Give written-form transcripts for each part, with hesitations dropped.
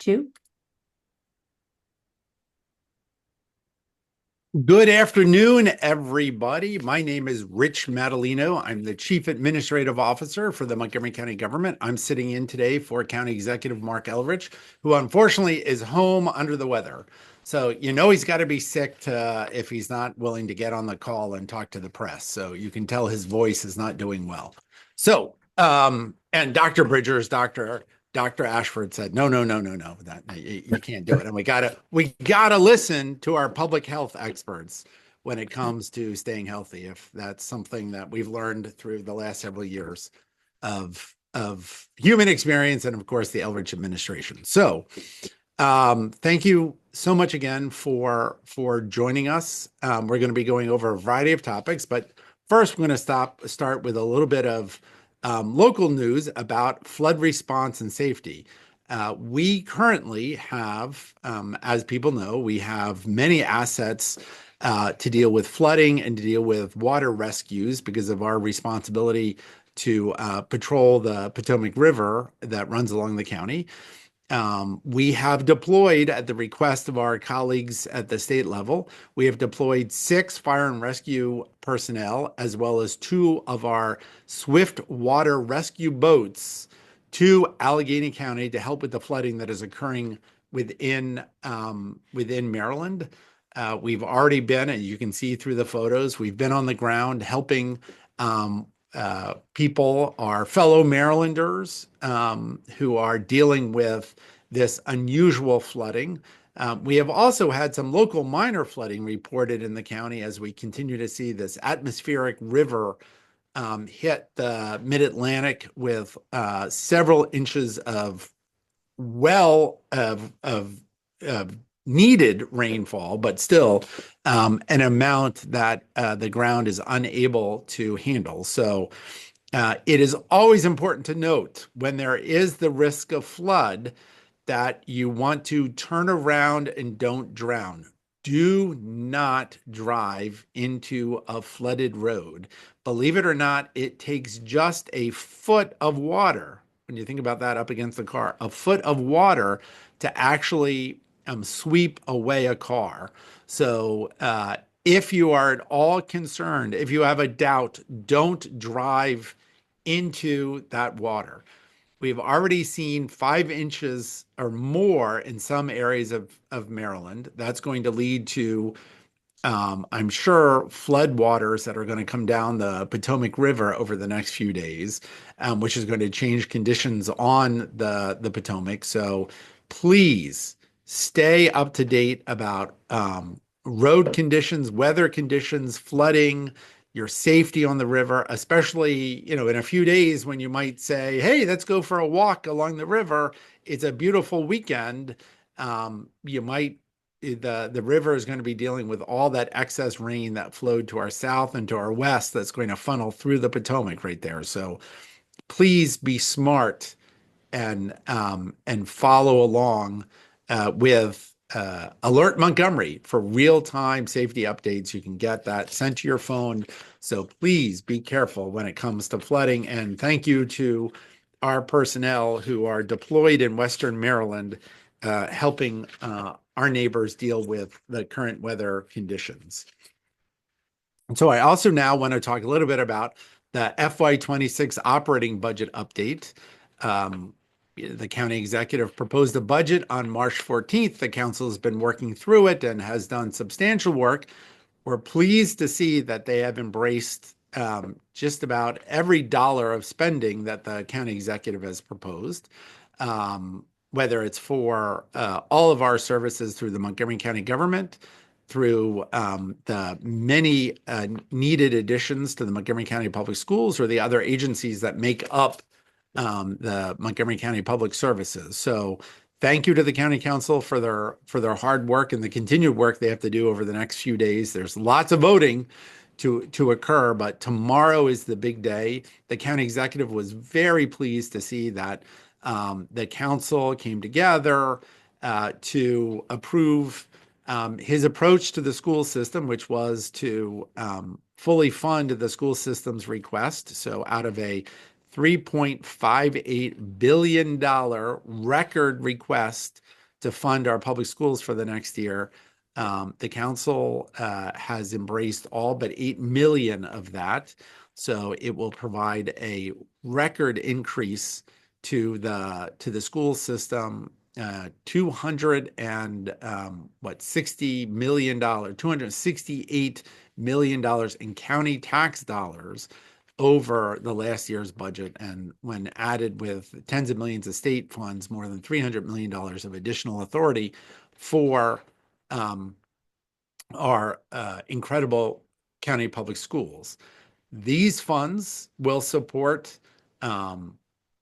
two. Good afternoon, everybody. My name is Rich Madalino. I'm the Chief Administrative Officer for the Montgomery County Government. I'm sitting in today for County Executive Marc Elrich, who unfortunately is home under the weather. So you know he's got to be sick if he's not willing to get on the call and talk to the press. So you can tell his voice is not doing well. And Dr. Bridgers, Dr. Ashford said, no, no, no, no, no, that you can't do it. And we gotta listen to our public health experts when it comes to staying healthy. If that's something that we've learned through the last several years of human experience and of course the Elrich administration. So thank you so much again for joining us. We're going to be going over a variety of topics, but first we're going to start with a little bit of local news about flood response and safety. We currently have, as people know, we have many assets to deal with flooding and to deal with water rescues because of our responsibility to patrol the Potomac River that runs along the county. We have deployed at the request of our colleagues at the state level. We have deployed 6 fire and rescue personnel, as well as 2 of our swift water rescue boats to Allegheny County to help with the flooding that is occurring within Maryland. We've already been, and you can see through the photos, we've been on the ground helping people, our fellow Marylanders who are dealing with this unusual flooding. We have also had some local minor flooding reported in the county as we continue to see this atmospheric river hit the mid-Atlantic with several inches of needed rainfall, but still an amount that the ground is unable to handle. So it is always important to note when there is the risk of flood that you want to turn around and don't drown. Do not drive into a flooded road. Believe it or not, it takes just a foot of water. When you think about that up against the car, a foot of water to actually sweep away a car. So if you are at all concerned, if you have a doubt, don't drive into that water. We've already seen 5 inches or more in some areas of Maryland. That's going to lead to, I'm sure, flood waters that are going to come down the Potomac River over the next few days, which is going to change conditions on the Potomac. So please stay up to date about road conditions, weather conditions, flooding, your safety on the river, especially, in a few days when you might say, hey, let's go for a walk along the river. It's a beautiful weekend. The river is going to be dealing with all that excess rain that flowed to our south and to our west that's going to funnel through the Potomac right there. So please be smart and follow along with Alert Montgomery for real-time safety updates. You can get that sent to your phone. So please be careful when it comes to flooding. And thank you to our personnel who are deployed in Western Maryland, helping our neighbors deal with the current weather conditions. And so I also now want to talk a little bit about the FY26 operating budget update. The county executive proposed a budget on March 14th. The council has been working through it and has done substantial work. We're pleased to see that they have embraced just about every dollar of spending that the county executive has proposed, whether it's for all of our services through the Montgomery County government, through the many needed additions to the Montgomery County Public Schools or the other agencies that make up the Montgomery County Public Services. So thank you to the County Council for their hard work and the continued work they have to do over the next few days. There's lots of voting to occur, but tomorrow is the big day. The county executive was very pleased to see that the council came together to approve his approach to the school system, which was to fully fund the school system's request. So out of a $3.58 billion record request to fund our public schools for the next year. The council has embraced all but 8 million of that. So it will provide a record increase to the school system, 200 and $60 million, $268 million in county tax dollars over the last year's budget. And when added with tens of millions of state funds, more than $300 million of additional authority for our incredible county public schools. These funds will support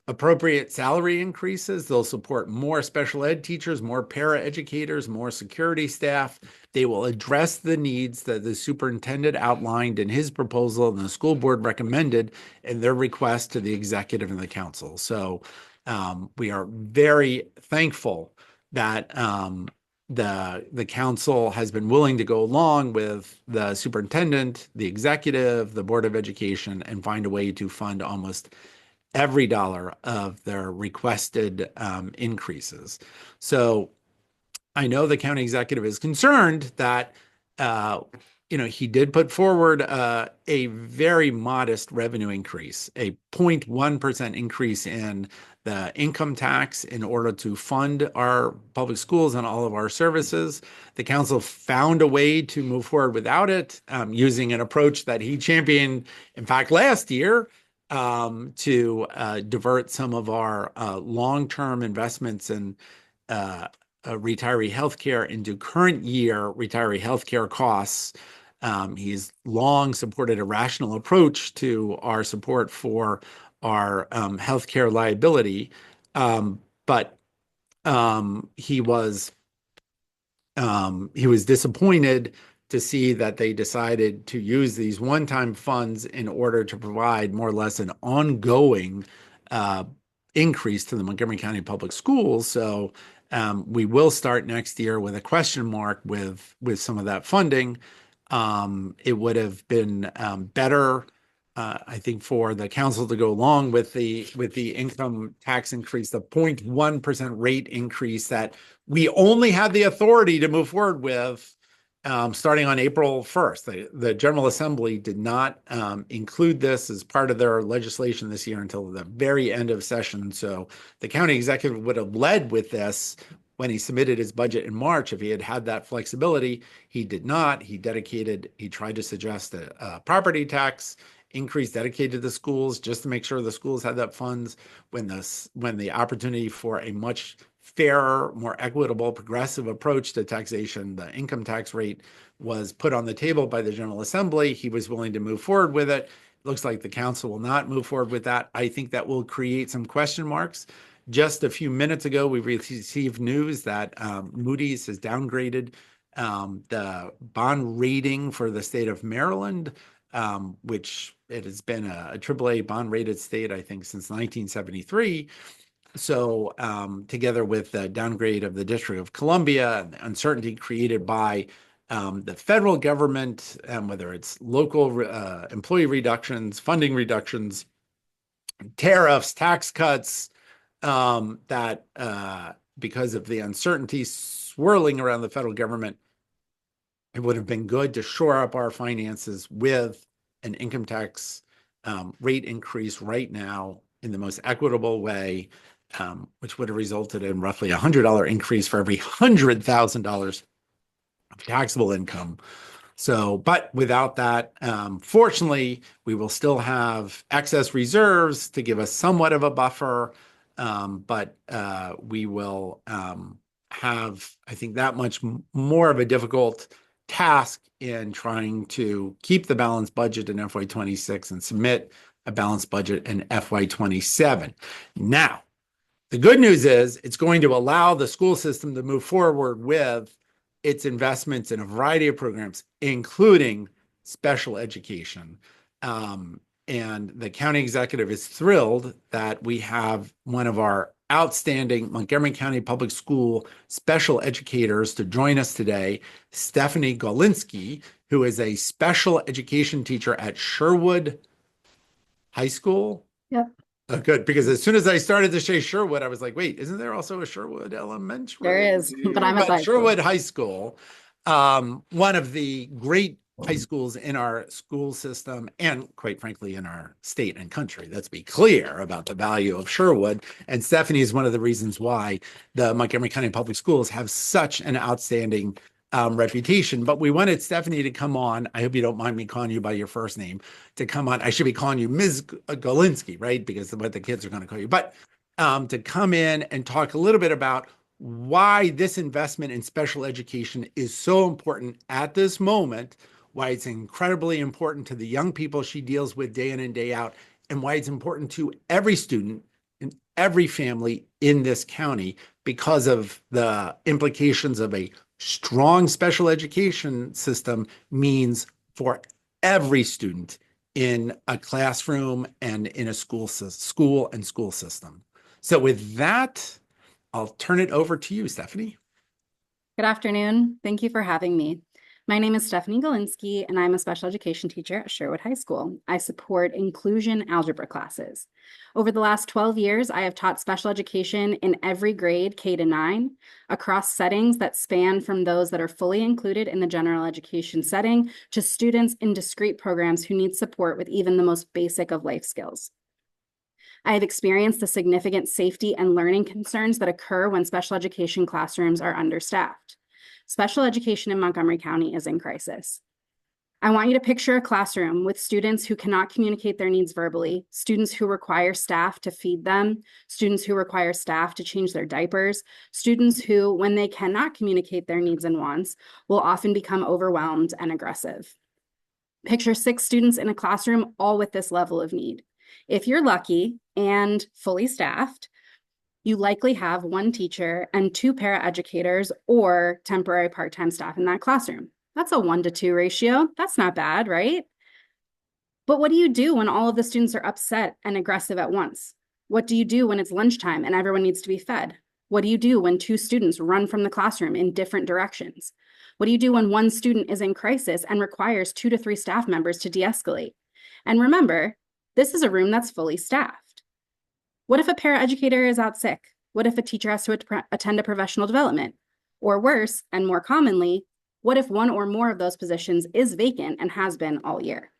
appropriate salary increases. They'll support more special ed teachers, more para educators, more security staff. They will address the needs that the superintendent outlined in his proposal and the school board recommended in their request to the executive and the council. So we are very thankful that the council has been willing to go along with the superintendent, the executive, the Board of Education, and find a way to fund almost every dollar of their requested increases. So I know the county executive is concerned that he did put forward a very modest revenue increase, a 0.1% increase in the income tax in order to fund our public schools and all of our services. The council found a way to move forward without it, using an approach that he championed, in fact, last year, to divert some of our long-term investments in retiree healthcare into current year retiree healthcare costs. He's long supported a rational approach to our support for our healthcare liability, but he was disappointed to see that they decided to use these one-time funds in order to provide more or less an ongoing increase to the Montgomery County Public Schools. So we will start next year with a question mark with some of that funding. It would have been better, I think, for the council to go along with the income tax increase, the 0.1% rate increase that we only had the authority to move forward with starting on April 1st. The General Assembly did not include this as part of their legislation this year until the very end of session. So the county executive would have led with this when he submitted his budget in March if he had had that flexibility. He did not. He tried to suggest a property tax increase dedicated to the schools just to make sure the schools had that funds when the opportunity for a much fairer, more equitable, progressive approach to taxation, the income tax rate, was put on the table by the General Assembly. He was willing to move forward with it. Looks like the council will not move forward with that. I think that will create some question marks. Just a few minutes ago, we received news that Moody's has downgraded the bond rating for the state of Maryland, which it has been a AAA bond rated state, I think, since 1973. So together with the downgrade of the District of Columbia and the uncertainty created by the federal government, whether it's local employee reductions, funding reductions, tariffs, tax cuts, that because of the uncertainty swirling around the federal government, it would have been good to shore up our finances with an income tax rate increase right now in the most equitable way, which would have resulted in roughly $100 increase for every $100,000 of taxable income. So, but without that, fortunately, we will still have excess reserves to give us somewhat of a buffer, but we will have, I think, that much more of a difficult task in trying to keep the balanced budget in FY26 and submit a balanced budget in FY27. Now, the good news is it's going to allow the school system to move forward with its investments in a variety of programs, including special education. And the county executive is thrilled that we have one of our outstanding Montgomery County Public School special educators to join us today, Stephanie Golinski, who is a special education teacher at Sherwood High School. Yep. Oh, good, because as soon as I started to say Sherwood, I was like, wait, isn't there also a Sherwood There Elementary? is, but I'm at the But high school. Sherwood High School, one of the great high schools in our school system, and quite frankly, in our state and country. Let's be clear about the value of Sherwood. And Stephanie is one of the reasons why the Montgomery County Public Schools have such an outstanding reputation. But we wanted Stephanie to come on. I hope you don't mind me calling you by your first name to come on. I should be calling you Ms. Golinsky, right? Because what the kids are going to call you. But to come in and talk a little bit about why this investment in special education is so important at this moment, why it's incredibly important to the young people she deals with day in and day out, and why it's important to every student and every family in this county because of the implications of a strong special education system means for every student in a classroom and in a school and school system. So with that, I'll turn it over to you, Stephanie. Good afternoon. Thank you for having me. My name is Stephanie Golinsky, and I'm a special education teacher at Sherwood High School. I support inclusion algebra classes. Over the last 12 years, I have taught special education in every grade, K to 9, across settings that span from those that are fully included in the general education setting to students in discrete programs who need support with even the most basic of life skills. I have experienced the significant safety and learning concerns that occur when special education classrooms are understaffed. Special education in Montgomery County is in crisis. I want you to picture a classroom with students who cannot communicate their needs verbally, students who require staff to feed them, students who require staff to change their diapers, students who, when they cannot communicate their needs and wants, will often become overwhelmed and aggressive. Picture 6 students in a classroom, all with this level of need. If you're lucky and fully staffed, you likely have 1 teacher and 2 paraeducators or temporary part-time staff in that classroom. That's a 1-to-2 ratio. That's not bad, right? But what do you do when all of the students are upset and aggressive at once? What do you do when it's lunchtime and everyone needs to be fed? What do you do when 2 students run from the classroom in different directions? What do you do when 1 student is in crisis and requires 2 to 3 staff members to de-escalate? And remember, this is a room that's fully staffed. What if a paraeducator is out sick? What if a teacher has to attend a professional development? Or worse, and more commonly, what if 1 or more of those positions is vacant and has been all year?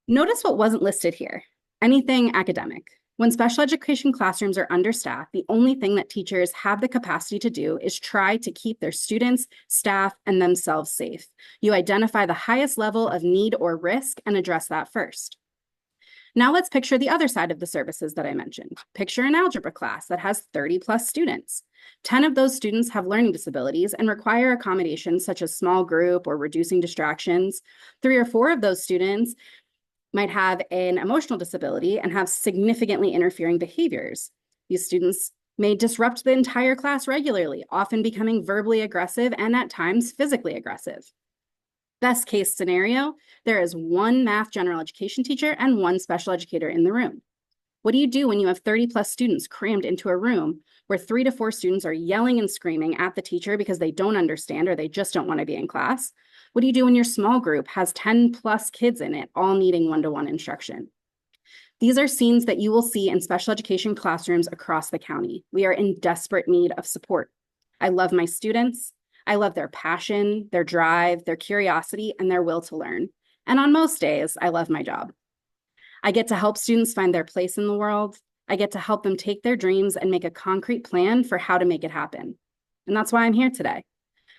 Notice what wasn't listed here. Anything academic. When special education classrooms are understaffed, the only thing that teachers have the capacity to do is try to keep their students, staff, and themselves safe. You identify the highest level of need or risk and address that first. Now let's picture the other side of the services that I mentioned. Picture an algebra class that has 30 plus students. 10 of those students have learning disabilities and require accommodations such as small group or reducing distractions. 3 or 4 of those students might have an emotional disability and have significantly interfering behaviors. These students may disrupt the entire class regularly, often becoming verbally aggressive and at times physically aggressive. Best case scenario, there is 1 math general education teacher and 1 special educator in the room. What do you do when you have 30 plus students crammed into a room where 3 to 4 students are yelling and screaming at the teacher because they don't understand or they just don't want to be in class? What do you do when your small group has 10 plus kids in it, all needing one-to-one instruction? These are scenes that you will see in special education classrooms across the county. We are in desperate need of support. I love my students. I love their passion, their drive, their curiosity, and their will to learn. And on most days, I love my job. I get to help students find their place in the world. I get to help them take their dreams and make a concrete plan for how to make it happen. And that's why I'm here today.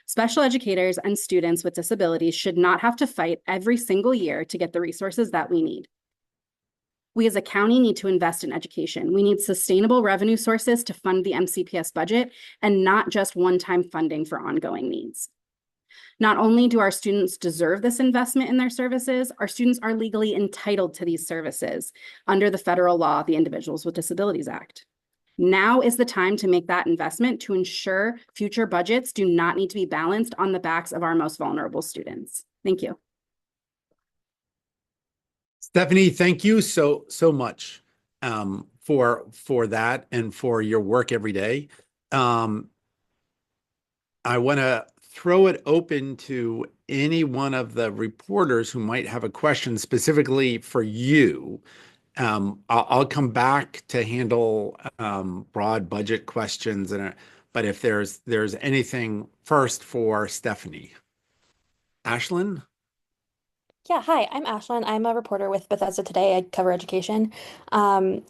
Special educators and students with disabilities should not have to fight every single year to get the resources that we need. We as a county need to invest in education. We need sustainable revenue sources to fund the MCPS budget and not just one-time funding for ongoing needs. Not only do our students deserve this investment in their services, our students are legally entitled to these services under the federal law, the Individuals with Disabilities Act. Now is the time to make that investment to ensure future budgets do not need to be balanced on the backs of our most vulnerable students. Thank you. Stephanie, thank you so much for that and for your work every day. I want to throw it open to any one of the reporters who might have a question specifically for you. I'll come back to handle broad budget questions, but if there's anything first for Stephanie. Ashlyn? Yeah, hi, I'm Ashlyn. I'm a reporter with Bethesda Today. I cover education. Um,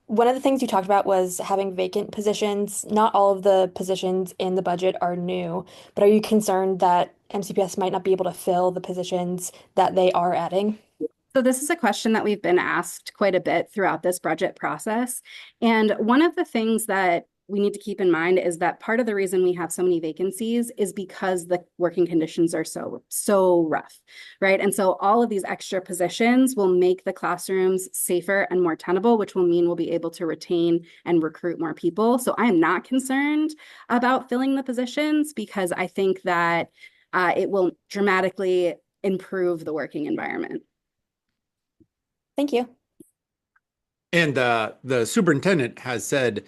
One of the things you talked about was having vacant positions. Not all of the positions in the budget are new, but are you concerned that MCPS might not be able to fill the positions that they are adding? So this is a question that we've been asked quite a bit throughout this budget process. And one of the things that we need to keep in mind is that part of the reason we have so many vacancies is because the working conditions are so rough, right? And so all of these extra positions will make the classrooms safer and more tenable, which will mean we'll be able to retain and recruit more people. So I am not concerned about filling the positions because I think that it will dramatically improve the working environment. Thank you. And the superintendent has said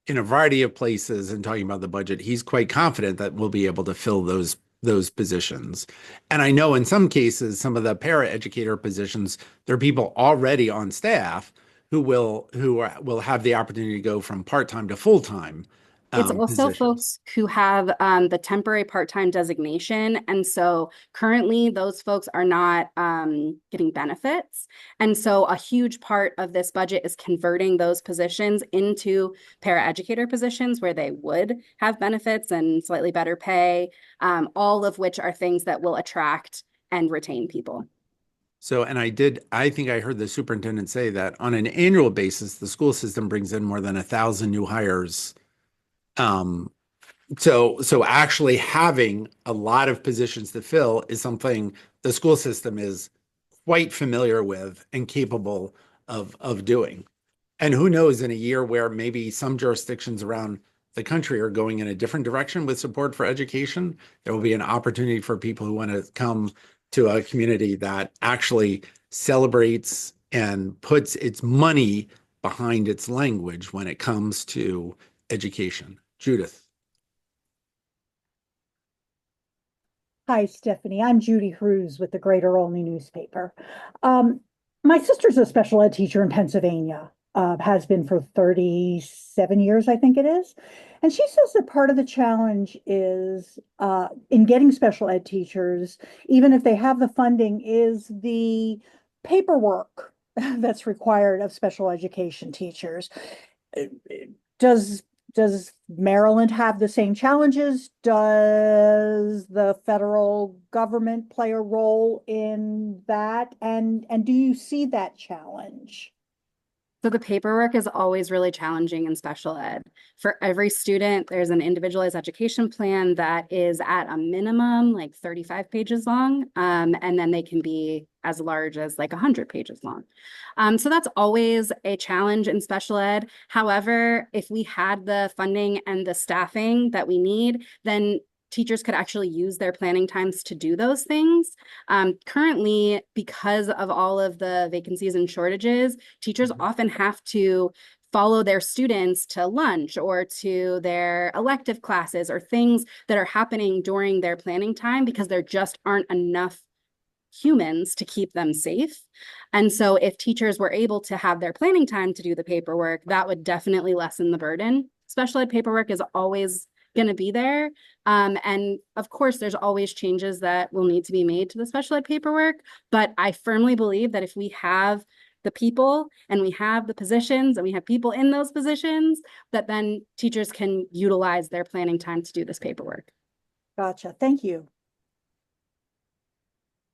in a variety of places and talking about the budget, he's quite confident that we'll be able to fill those positions. And I know in some cases, some of the para educator positions, there are people already on staff who will have the opportunity to go from part-time to full-time It's also positions. folks who have the temporary part-time designation. And so currently those folks are not getting benefits. And so a huge part of this budget is converting those positions into paraeducator positions where they would have benefits and slightly better pay, all of which are things that will attract and retain people. So, and I think I heard the superintendent say that on an annual basis, the school system brings in more than 1,000 new hires. Um, so actually having a lot of positions to fill is something the school system is quite familiar with and capable of doing. And who knows, in a year where maybe some jurisdictions around the country are going in a different direction with support for education, there will be an opportunity for people who want to come to a community that actually celebrates and puts its money behind its language when it comes to education. Judith. Hi, Stephanie. I'm Judy Hrues with the Greater Olney newspaper. Um, my sister's a special ed teacher in Pennsylvania, has been for 37 years, I think it is. And she says that part of the challenge is in getting special ed teachers, even if they have the funding, is the paperwork that's required of special education teachers. Does does Maryland have the same challenges? Does the federal government play a role in that? And do you see that challenge? So the paperwork is always really challenging in special ed. For every student, there's an individualized education plan that is at a minimum like 35 pages long, and then they can be as large as like 100 pages long. So that's always a challenge in special ed. However, if we had the funding and the staffing that we need, then teachers could actually use their planning times to do those things. Currently, because of all of the vacancies and shortages, teachers often have to follow their students to lunch or to their elective classes or things that are happening during their planning time because there just aren't enough humans to keep them safe. And so if teachers were able to have their planning time to do the paperwork, that would definitely lessen the burden. Special ed paperwork is always going to be there. And of course, there's always changes that will need to be made to the special ed paperwork. But I firmly believe that if we have the people and we have the positions and we have people in those positions, that then teachers can utilize their planning time to do this paperwork. Gotcha. Thank you.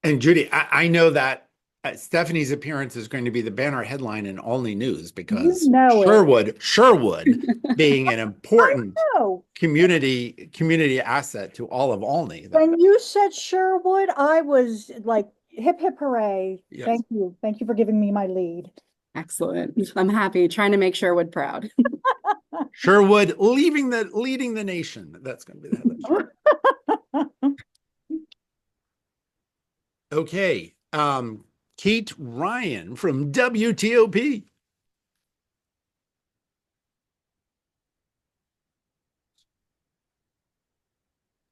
And Judy, I know that Stephanie's appearance is going to be the banner headline in Olney News You because know it. Sherwood being an I important know. community asset to all of Olney. When you said Sherwood, I was like, hip, hip, hooray. Yes. Thank you. Thank you for giving me my lead. Excellent. I'm happy trying to make Sherwood proud. Sherwood leading the nation. That's going to be the headline. Okay. Kate Ryan from WTOP.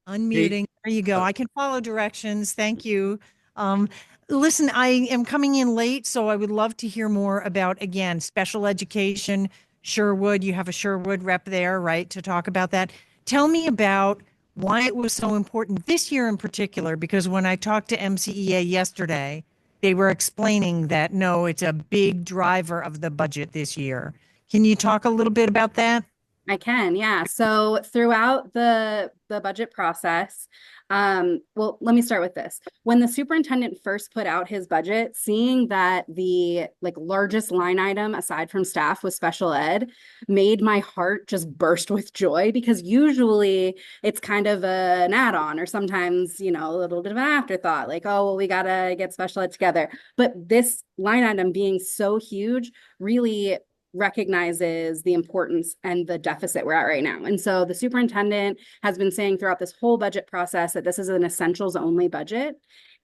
Unmuting. Kate, There you go. I can follow directions. Thank you. Um, Listen, I am coming in late, so I would love to hear more about, again, special education, Sherwood. You have a Sherwood rep there, right, to talk about that. Tell me about why it was so important this year in particular, because when I talked to MCEA yesterday, they were explaining that no, it's a big driver of the budget this year. Can you talk a little bit about that? I can, yeah. So throughout the budget process, well, let me start with this. When the superintendent first put out his budget, seeing that the like largest line item aside from staff was special ed made my heart just burst with joy because usually it's kind of an add-on or sometimes, a little bit of an afterthought, like, oh, well, we gotta get special ed together. But this line item being so huge really recognizes the importance and the deficit we're at right now. And so the superintendent has been saying throughout this whole budget process that this is an essentials only budget.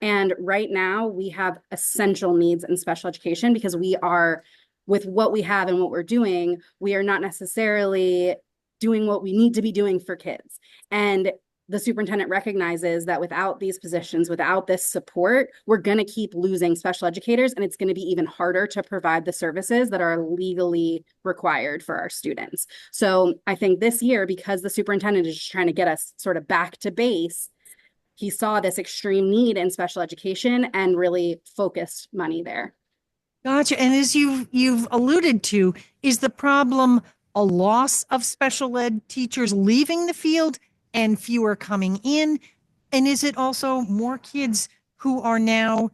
And right now we have essential needs in special education because we are, with what we have and what we're doing, we are not necessarily doing what we need to be doing for kids. And the superintendent recognizes that without these positions, without this support, we're going to keep losing special educators, and it's going to be even harder to provide the services that are legally required for our students. So I think this year, because the superintendent is just trying to get us sort of back to base, he saw this extreme need in special education and really focused money there. Gotcha. And as you've alluded to, is the problem a loss of special ed teachers leaving the field and fewer coming in? And is it also more kids who are now,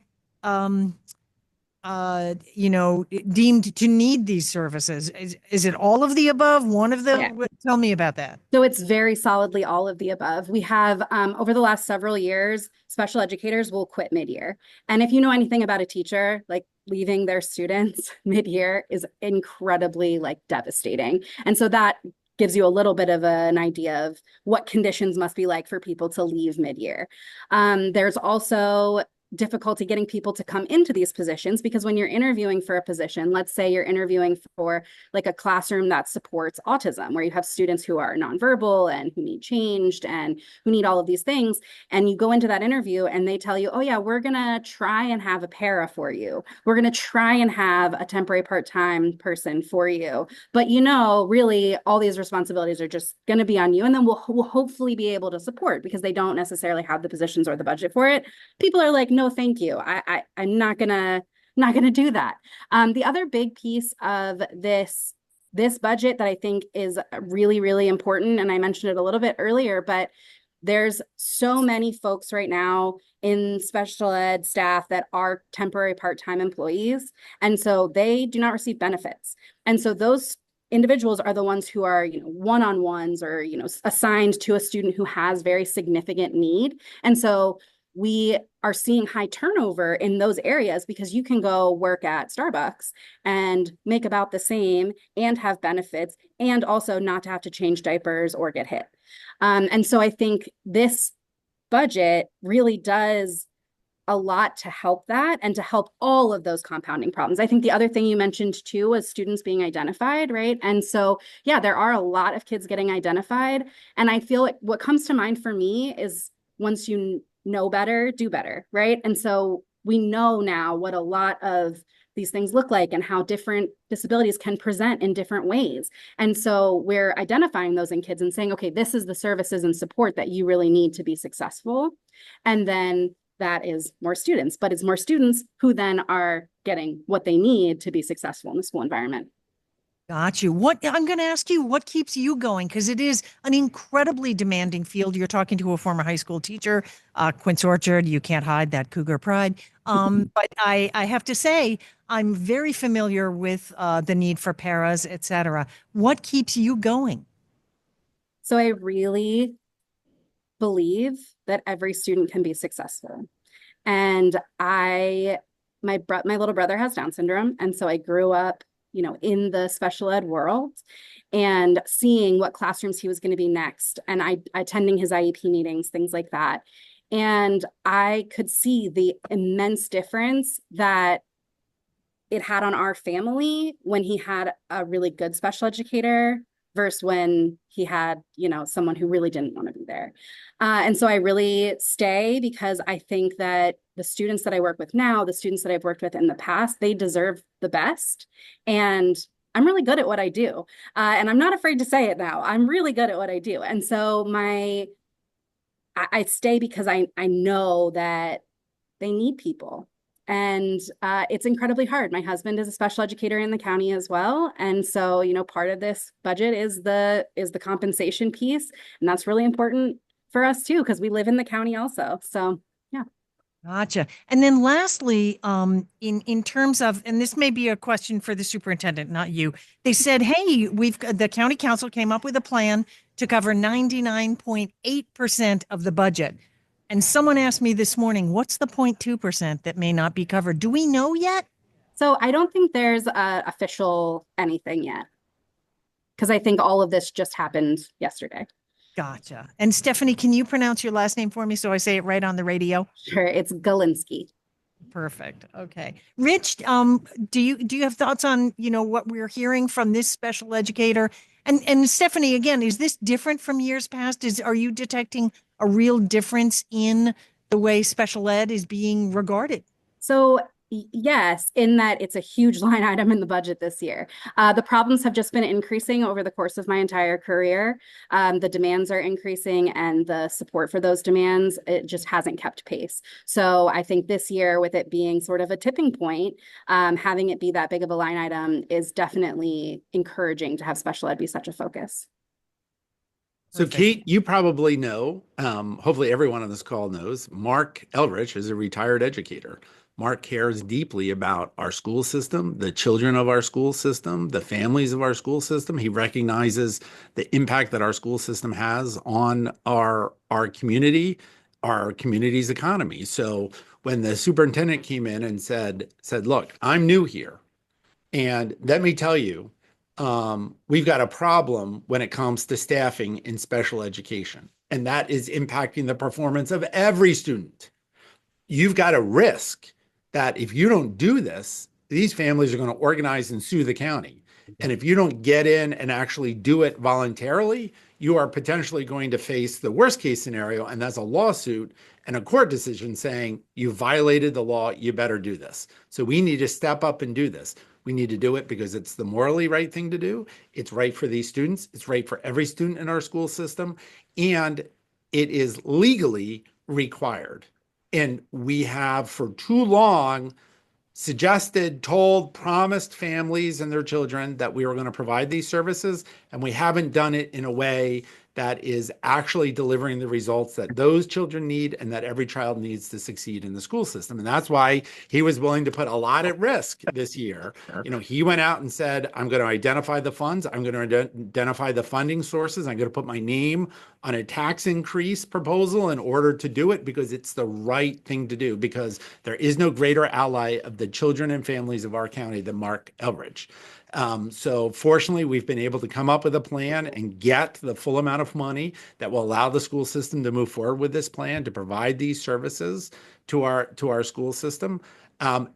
deemed to need these services? Is it all of the above? One of them? Yeah. Tell me about that. So it's very solidly all of the above. We have, over the last several years, special educators will quit mid-year. And if you know anything about a teacher, like leaving their students mid-year is incredibly devastating. And so that gives you a little bit of an idea of what conditions must be like for people to leave mid-year. There's also difficulty getting people to come into these positions because when you're interviewing for a position, let's say you're interviewing for a classroom that supports autism, where you have students who are nonverbal and who need changed and who need all of these things. And you go into that interview and they tell you, oh yeah, we're going to try and have a para for you. We're going to try and have a temporary part-time person for you. But really all these responsibilities are just going to be on you. And then we'll hopefully be able to support because they don't necessarily have the positions or the budget for it. People are like, no, thank you. I'm not gonna do that. The other big piece of this budget that I think is really, really important, and I mentioned it a little bit earlier, but there's so many folks right now in special ed staff that are temporary part-time employees, and so they do not receive benefits. And so those individuals are the ones who are, one-on-ones or, assigned to a student who has very significant need. And so we are seeing high turnover in those areas because you can go work at Starbucks and make about the same and have benefits and also not to have to change diapers or get hit. And so I think this budget really does a lot to help that and to help all of those compounding problems. I think the other thing you mentioned too was students being identified, right? And so, yeah, there are a lot of kids getting identified. And I feel like what comes to mind for me is once you know better, do better, right? And so we know now what a lot of these things look like and how different disabilities can present in different ways. And so we're identifying those in kids and saying, okay, this is the services and support that you really need to be successful. And then that is more students, but it's more students who then are getting what they need to be successful in the school environment. Got you. What I'm going to ask you, what keeps you going? Because it is an incredibly demanding field. You're talking to a former high school teacher, Quince Orchard. You can't hide that cougar pride. But I have to say, I'm very familiar with the need for paras, et cetera. What keeps you going? So I really believe that every student can be successful. And my little brother has Down syndrome. And so I grew up in the special ed world and seeing what classrooms he was going to be next and I attending his IEP meetings, things like that. And I could see the immense difference that it had on our family when he had a really good special educator versus when he had, someone who really didn't want to be there. And so I really stay because I think that the students that I work with now, the students that I've worked with in the past, they deserve the best. And I'm really good at what I do. And I'm not afraid to say it now. I'm really good at what I do. And so I stay because I know that they need people. And it's incredibly hard. My husband is a special educator in the county as well. And so, part of this budget is the compensation piece. And that's really important for us too, because we live in the county also. So yeah. Gotcha. And then lastly, in terms of, and this may be a question for the superintendent, not you. They said, hey, the county council came up with a plan to cover 99.8% of the budget. And someone asked me this morning, what's the 0.2% that may not be covered? Do we know yet? So I don't think there's official anything yet, because I think all of this just happened yesterday. Gotcha. And Stephanie, can you pronounce your last name for me so I say it right on the radio? Sure, it's Galinsky. Perfect. Okay. Rich, do you have thoughts on, what we're hearing from this special educator? And Stephanie, again, is this different from years past? Are you detecting a real difference in the way special ed is being regarded? So yes, in that it's a huge line item in the budget this year. The problems have just been increasing over the course of my entire career. The demands are increasing, and the support for those demands, it just hasn't kept pace. So I think this year, with it being sort of a tipping point, having it be that big of a line item is definitely encouraging to have special ed be such a focus. So Kate, you probably know, hopefully everyone on this call knows, Marc Elrich is a retired educator. Marc cares deeply about our school system, the children of our school system, the families of our school system. He recognizes the impact that our school system has on our community, our community's economy. So when the superintendent came in and said, look, I'm new here, and let me tell you, we've got a problem when it comes to staffing in special education, and that is impacting the performance of every student. You've got a risk that if you don't do this, these families are going to organize and sue the county. And if you don't get in and actually do it voluntarily, you are potentially going to face the worst case scenario, and that's a lawsuit and a court decision saying you violated the law, you better do this. So we need to step up and do this. We need to do it because it's the morally right thing to do. It's right for these students. It's right for every student in our school system. And it is legally required. And we have for too long suggested, told, promised families and their children that we were going to provide these services, and we haven't done it in a way that is actually delivering the results that those children need and that every child needs to succeed in the school system. And that's why he was willing to put a lot at risk this year. He went out and said, I'm going to identify the funds. I'm going to identify the funding sources. I'm going to put my name on a tax increase proposal in order to do it because it's the right thing to do, because there is no greater ally of the children and families of our county than Marc Elrich. So fortunately, we've been able to come up with a plan and get the full amount of money that will allow the school system to move forward with this plan to provide these services to our school system,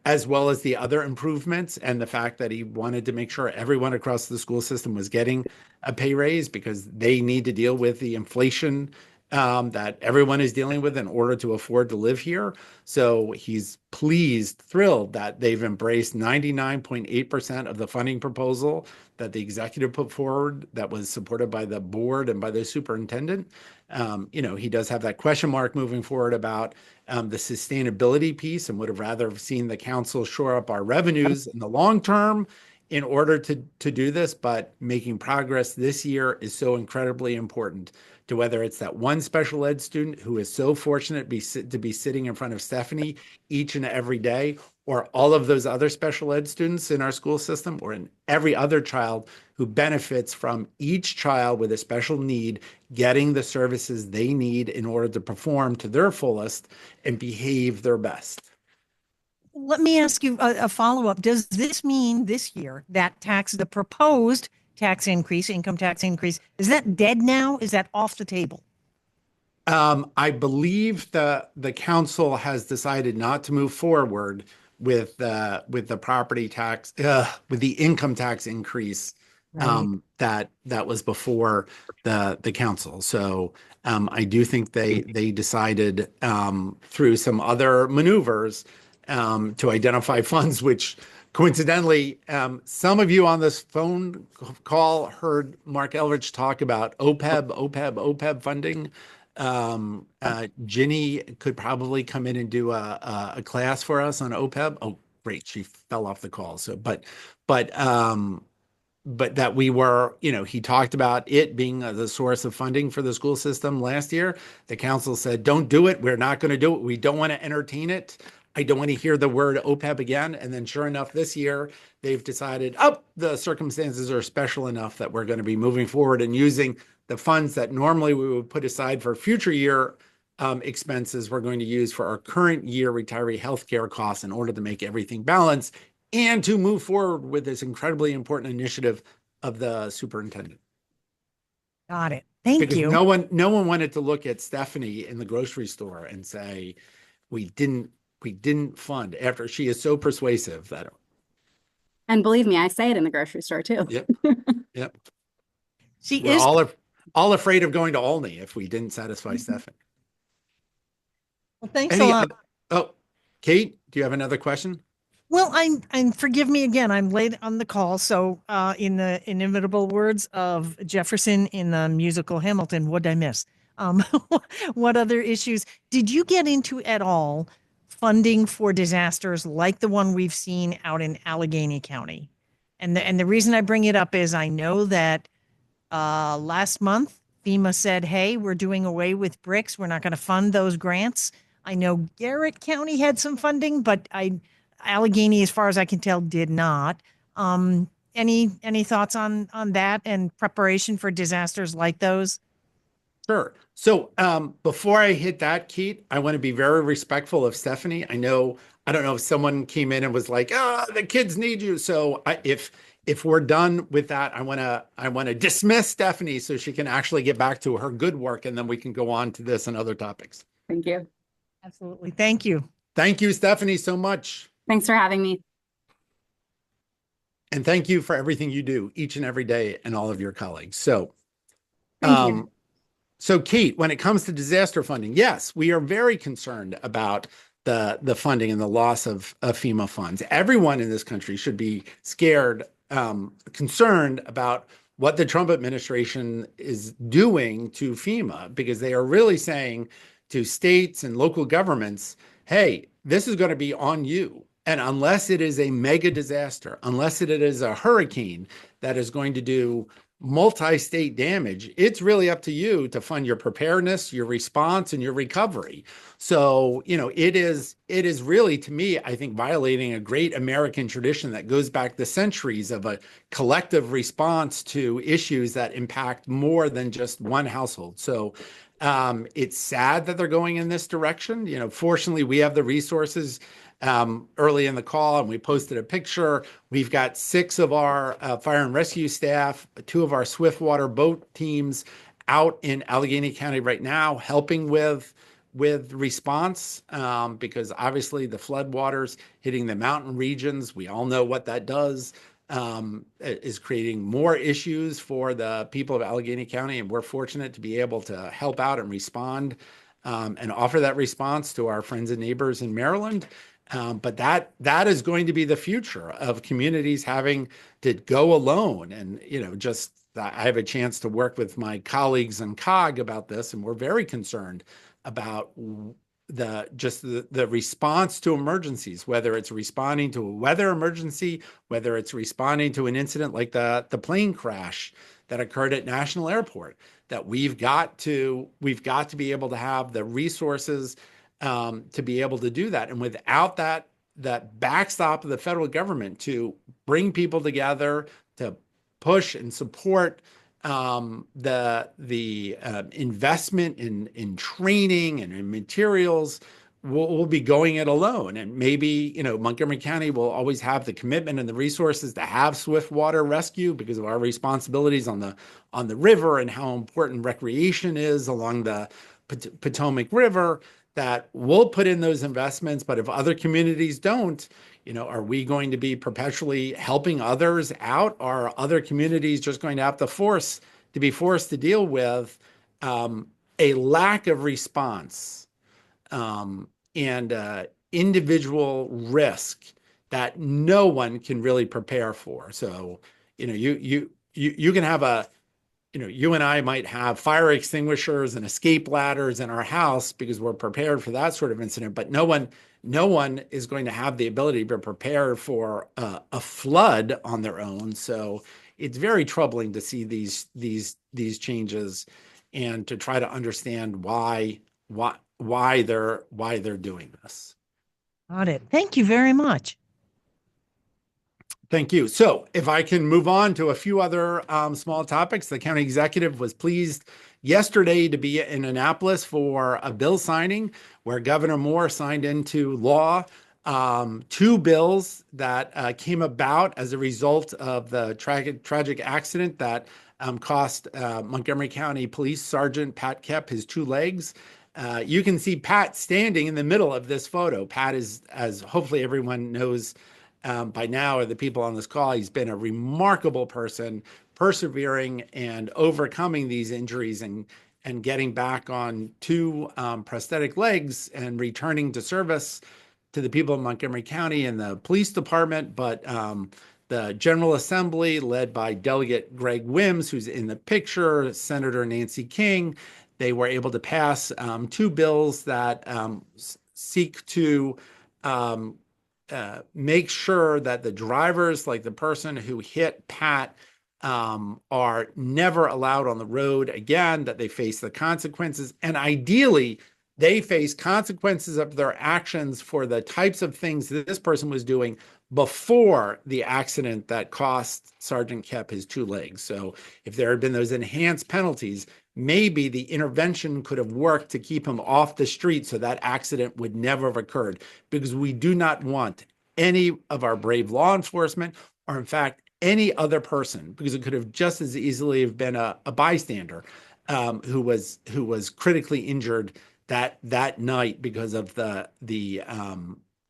as well as the other improvements and the fact that he wanted to make sure everyone across the school system was getting a pay raise because they need to deal with the inflation that everyone is dealing with in order to afford to live here. So he's pleased, thrilled that they've embraced 99.8% of the funding proposal that the executive put forward that was supported by the board and by the superintendent. He does have that question mark moving forward about the sustainability piece and would have rather have seen the council shore up our revenues in the long term in order to do this, but making progress this year is so incredibly important to whether it's that one special ed student who is so fortunate to be sitting in front of Stephanie each and every day, or all of those other special ed students in our school system, or in every other child who benefits from each child with a special need getting the services they need in order to perform to their fullest and behave their best. Let me ask you a follow-up. Does this mean this year that the proposed tax increase, income tax increase, is that dead now? Is that off the table? I believe the council has decided not to move forward with the property tax, with the income tax increase Right. that was before the council. So I do think they decided through some other maneuvers to identify funds, which coincidentally, some of you on this phone call heard Marc Elrich talk about OPEB funding. Ginny could probably come in and do a class for us on OPEB. Oh, great, she fell off the call. So, but that we were, he talked about it being the source of funding for the school system last year. The council said, don't do it. We're not going to do it. We don't want to entertain it. I don't want to hear the word OPEB again. And then sure enough, this year, they've decided, the circumstances are special enough that we're going to be moving forward and using the funds that normally we would put aside for future year expenses we're going to use for our current year retiree healthcare costs in order to make everything balance and to move forward with this incredibly important initiative of the superintendent. Got it. Thank Because you. no one wanted to look at Stephanie in the grocery store and say, we didn't fund, after she is so persuasive that. And believe me, I say it in the grocery store too. Yep. She We're is. all afraid of going to Olney if we didn't satisfy Stephanie. Well, thanks a lot. Kate, do you have another question? Well, I'm forgive me again. I'm late on the call. So, in the inimitable words of Jefferson in the musical Hamilton, what did I miss? What other issues did you get into at all? Funding for disasters like the one we've seen out in Allegheny County, and the reason I bring it up is I know that last month FEMA said, "Hey, we're doing away with bricks. We're not going to fund those grants." I know Garrett County had some funding, but Allegheny, as far as I can tell, did not. Any thoughts on that and preparation for disasters like those? Sure. So before I hit that, Keith, I want to be very respectful of Stephanie. I don't know if someone came in and was like, the kids need you. So if we're done with that, I want to dismiss Stephanie so she can actually get back to her good work, and then we can go on to this and other topics. Thank you. Absolutely. Thank you. Thank you, Stephanie, so much. Thanks for having me. And thank you for everything you do each and every day and all of your colleagues. So, Thank you. So Kate, when it comes to disaster funding, yes, we are very concerned about the funding and the loss of FEMA funds. Everyone in this country should be scared, concerned about what the Trump administration is doing to FEMA, because they are really saying to states and local governments, hey, this is going to be on you. And unless it is a mega disaster, unless it is a hurricane that is going to do multi-state damage, it's really up to you to fund your preparedness, your response, and your recovery. So, it is really, to me, I think, violating a great American tradition that goes back the centuries of a collective response to issues that impact more than just one household. So it's sad that they're going in this direction. Fortunately, we have the resources. Early in the call, and we posted a picture. We've got 6 of our fire and rescue staff, 2 of our swiftwater boat teams out in Allegheny County right now, helping with response, because obviously the floodwaters hitting the mountain regions, we all know what that does, is creating more issues for the people of Allegheny County, and we're fortunate to be able to help out and respond and offer that response to our friends and neighbors in Maryland. But that is going to be the future of communities having to go alone. And, I have a chance to work with my colleagues in COG about this, and we're very concerned about the response to emergencies, whether it's responding to a weather emergency, whether it's responding to an incident like the plane crash that occurred at National Airport, that we've got to be able to have the resources to be able to do that. And without that backstop of the federal government to bring people together, to push and support the investment in training and in materials, we'll be going it alone. And maybe, Montgomery County will always have the commitment and the resources to have swiftwater rescue because of our responsibilities on the river and how important recreation is along the Potomac River, that we'll put in those investments, but if other communities don't, are we going to be perpetually helping others out? Are other communities just going to have to be forced to deal with a lack of response and individual risk that no one can really prepare for? So, you can have you and I might have fire extinguishers and escape ladders in our house because we're prepared for that sort of incident, but no one is going to have the ability to prepare for a flood on their own. So it's very troubling to see these changes and to try to understand why they're doing this. Got it. Thank you very much. Thank you. So if I can move on to a few other small topics, the county executive was pleased yesterday to be in Annapolis for a bill signing where Governor Moore signed into law two bills that came about as a result of the tragic accident that cost Montgomery County Police Sergeant Pat Kep his two legs. You can see Pat standing in the middle of this photo. Pat is, as hopefully everyone knows by now, or the people on this call, he's been a remarkable person, persevering and overcoming these injuries and getting back on two prosthetic legs and returning to service to the people of Montgomery County and the police department. But the General Assembly, led by Delegate Greg Wims, who's in the picture, Senator Nancy King, they were able to pass two bills that seek to make sure that the drivers, like the person who hit Pat, are never allowed on the road again, that they face the consequences. And ideally, they face consequences of their actions for the types of things that this person was doing before the accident that cost Sergeant Kep his two legs. So if there had been those enhanced penalties, maybe the intervention could have worked to keep him off the street so that accident would never have occurred, because we do not want any of our brave law enforcement, or in fact, any other person, because it could have just as easily have been a bystander who was critically injured that night because of the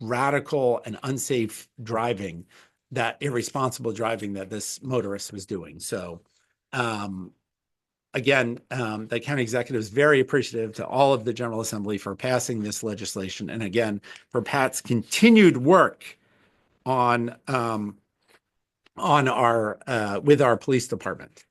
radical and unsafe driving, that irresponsible driving that this motorist was doing. So again, the county executive is very appreciative to all of the General Assembly for passing this legislation, and again, for Pat's continued work on our with our police department,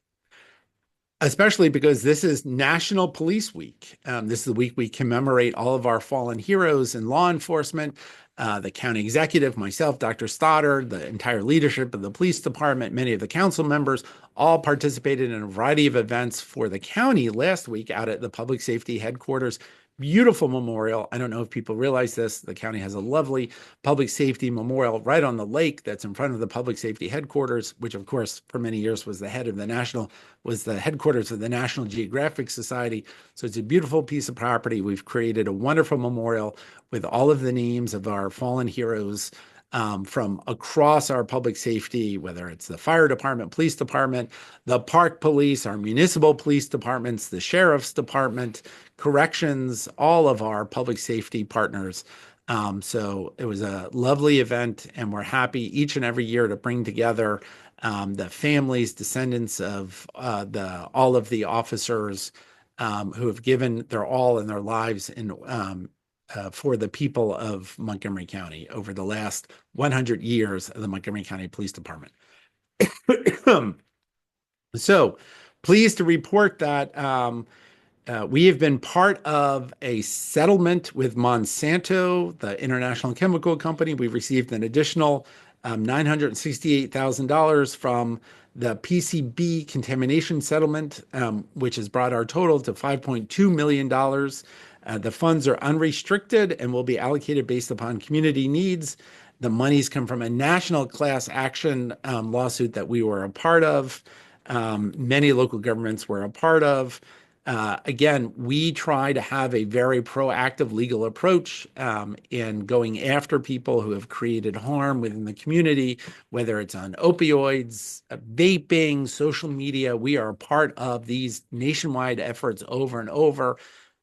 especially because this is National Police Week. This is the week we commemorate all of our fallen heroes in law enforcement. The county executive, myself, Dr. Stoddard, the entire leadership of the police department, many of the council members, all participated in a variety of events for the county last week out at the public safety headquarters. Beautiful memorial. I don't know if people realize this. The county has a lovely public safety memorial right on the lake that's in front of the public safety headquarters, which of course for many years was the headquarters of the National Geographic Society. So it's a beautiful piece of property. We've created a wonderful memorial with all of the names of our fallen heroes from across our public safety, whether it's the fire department, police department, the park police, our municipal police departments, the sheriff's department, corrections, all of our public safety partners. So it was a lovely event, and we're happy each and every year to bring together the families, descendants of all of the officers who have given their all in their lives for the people of Montgomery County over the last 100 years of the Montgomery County Police Department. So pleased to report that we have been part of a settlement with Monsanto, the international chemical company. We've received an additional $968,000 from the PCB contamination settlement, which has brought our total to $5.2 million. The funds are unrestricted and will be allocated based upon community needs. The monies come from a national class action lawsuit that we were a part of. Many local governments were a part of. Again, we try to have a very proactive legal approach in going after people who have created harm within the community, whether it's on opioids, vaping, social media. We are a part of these nationwide efforts over and over.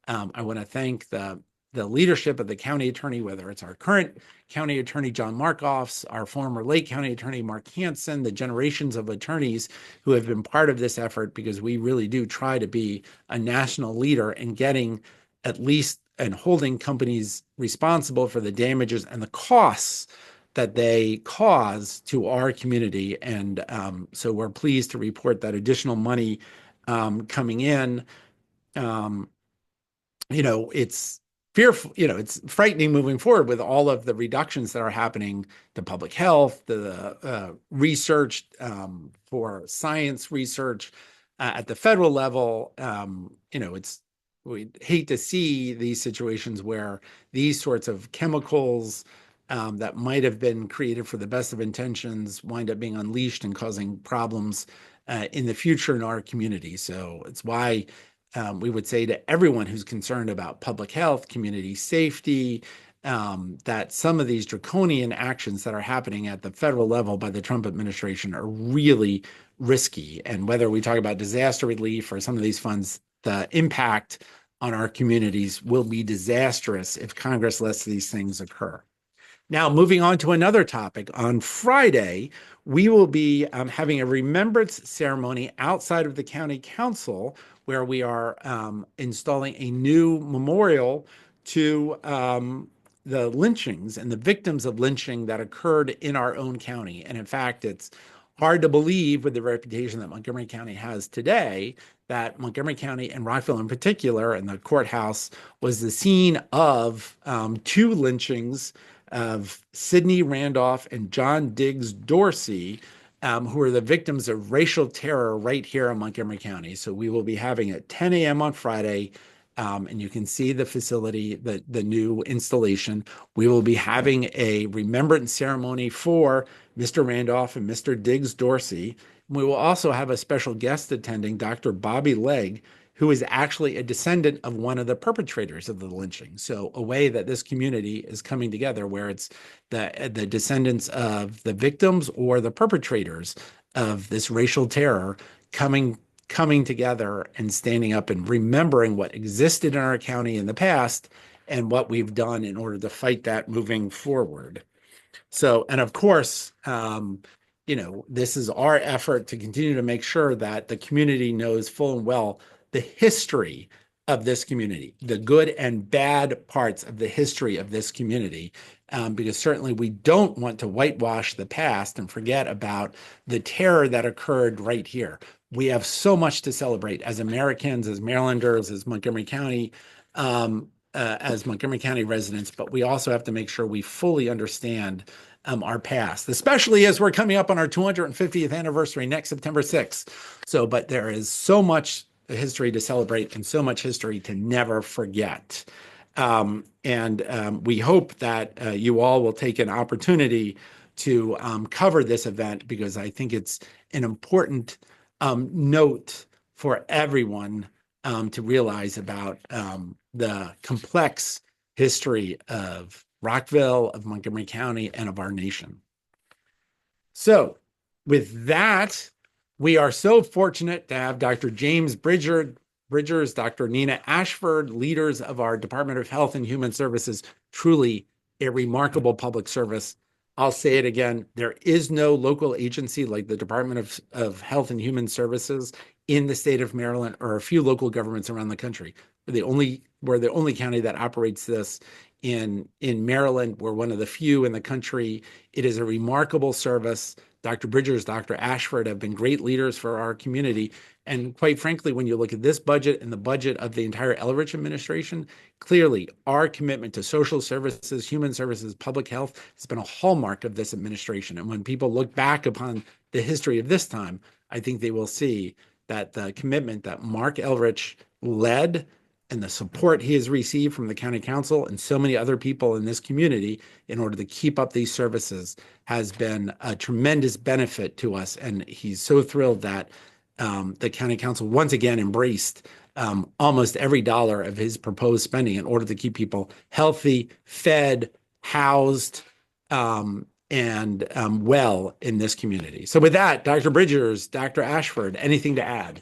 I want to thank the the leadership of the county attorney, whether it's our current county attorney, John Markoffs, our former Lake County attorney, Mark Hansen, the generations of attorneys who have been part of this effort, because we really do try to be a national leader in getting at least and holding companies responsible for the damages and the costs that they cause to our community. And so we're pleased to report that additional money coming in. It's fearful, it's frightening moving forward with all of the reductions that are happening to public health, the research for science research at the federal level. We hate to see these situations where these sorts of chemicals that might have been created for the best of intentions wind up being unleashed and causing problems in the future in our community. So it's why we would say to everyone who's concerned about public health, community safety, that some of these draconian actions that are happening at the federal level by the Trump administration are really risky. And whether we talk about disaster relief or some of these funds, the impact on our communities will be disastrous if Congress lets these things occur. Now, moving on to another topic, on Friday, we will be having a remembrance ceremony outside of the county council where we are installing a new memorial to the lynchings and the victims of lynching that occurred in our own county. And in fact, it's hard to believe with the reputation that Montgomery County has today that Montgomery County and Rockville in particular, and the courthouse was the scene of two lynchings of Sidney Randolph and John Diggs Dorsey, who are the victims of racial terror right here in Montgomery County. So we will be having at 10 a.m. on Friday, and you can see the facility, the new installation. We will be having a remembrance ceremony for Mr. Randolph and Mr. Diggs Dorsey. We will also have a special guest attending, Dr. Bobby Legg, who is actually a descendant of one of the perpetrators of the lynching. So a way that this community is coming together where it's the descendants of the victims or the perpetrators of this racial terror coming together and standing up and remembering what existed in our county in the past and what we've done in order to fight that moving forward. So, and of course, this is our effort to continue to make sure that the community knows full and well the history of this community, the good and bad parts of the history of this community, because certainly we don't want to whitewash the past and forget about the terror that occurred right here. We have so much to celebrate as Americans, as Marylanders, as Montgomery County residents, but we also have to make sure we fully understand our past, especially as we're coming up on our 250th anniversary next September 6th. So, but there is so much history to celebrate and so much history to never forget. We hope that you all will take an opportunity to cover this event, because I think it's an important note for everyone to realize about the complex history of Rockville, of Montgomery County, and of our nation. So with that, we are so fortunate to have Dr. James Bridgers, Dr. Nina Ashford, leaders of our Department of Health and Human Services, truly a remarkable public service. I'll say it again, there is no local agency like the Department of Health and Human Services in the state of Maryland, or a few local governments around the country. We're the only county that operates this in Maryland. We're one of the few in the country. It is a remarkable service. Dr. Bridgers, Dr. Ashford have been great leaders for our community. And quite frankly, when you look at this budget and the budget of the entire Elrich administration, clearly our commitment to social services, human services, public health has been a hallmark of this administration. And when people look back upon the history of this time, I think they will see that the commitment that Marc Elrich led and the support he has received from the county council and so many other people in this community in order to keep up these services has been a tremendous benefit to us. And he's so thrilled that the county council once again embraced almost every dollar of his proposed spending in order to keep people healthy, fed, housed, and well in this community. So with that, Dr. Bridgers, Dr. Ashford, anything to add?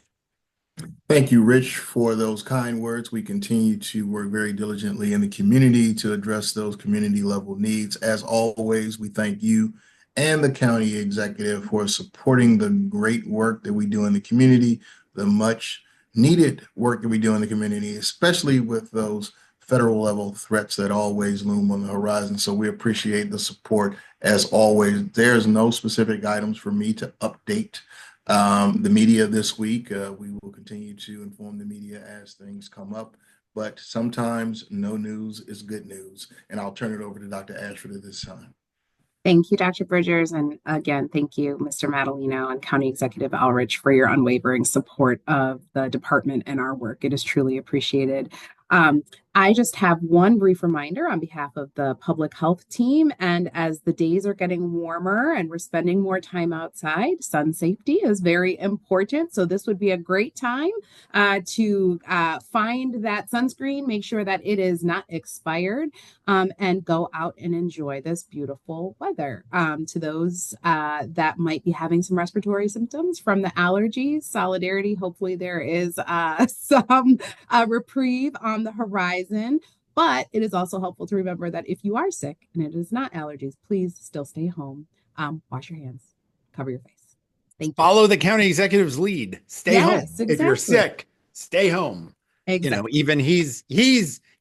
Thank you, Rich, for those kind words. We continue to work very diligently in the community to address those community level needs. As always, we thank you and the county executive for supporting the great work that we do in the community, the much needed work that we do in the community, especially with those federal level threats that always loom on the horizon. So we appreciate the support as always. There's no specific items for me to update the media this week. We will continue to inform the media as things come up, but sometimes no news is good news. And I'll turn it over to Dr. Ashford at this time. Thank you, Dr. Bridgers. And again, thank you, Mr. Madalino and County Executive Elrich, for your unwavering support of the department and our work. It is truly appreciated. Um, I just have one brief reminder on behalf of the public health team. And as the days are getting warmer and we're spending more time outside, sun safety is very important. So this would be a great time to find that sunscreen, make sure that it is not expired, and go out and enjoy this beautiful weather. To those that might be having some respiratory symptoms from the allergies, solidarity, hopefully there is some reprieve on the horizon. But it is also helpful to remember that if you are sick and it is not allergies, please still stay home. Wash your hands, cover your face. Thank you. Follow the county executive's lead. Stay home. Yes, If you're exactly. sick, stay home. You know, Exactly. even he's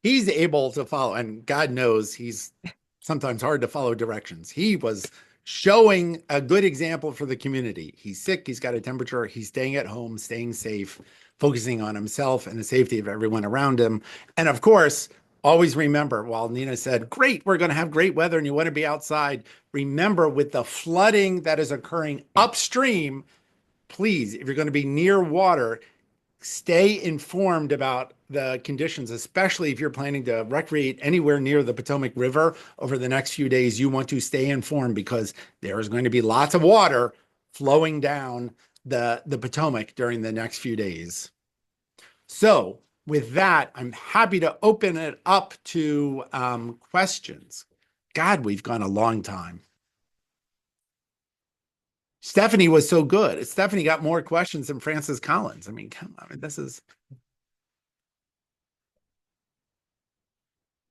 able to follow, and God knows he's sometimes hard to follow directions. He was showing a good example for the community. He's sick, he's got a temperature, he's staying at home, staying safe, focusing on himself and the safety of everyone around him. And of course, always remember, while Nina said, great, we're going to have great weather and you want to be outside, remember with the flooding that is occurring upstream, please, if you're going to be near water, stay informed about the conditions, especially if you're planning to recreate anywhere near the Potomac River over the next few days. You want to stay informed because there is going to be lots of water flowing down the Potomac during the next few days. So with that, I'm happy to open it up to questions. God, we've gone a long time. Stephanie was so good. Stephanie got more questions than Francis Collins. I mean, come on, this is.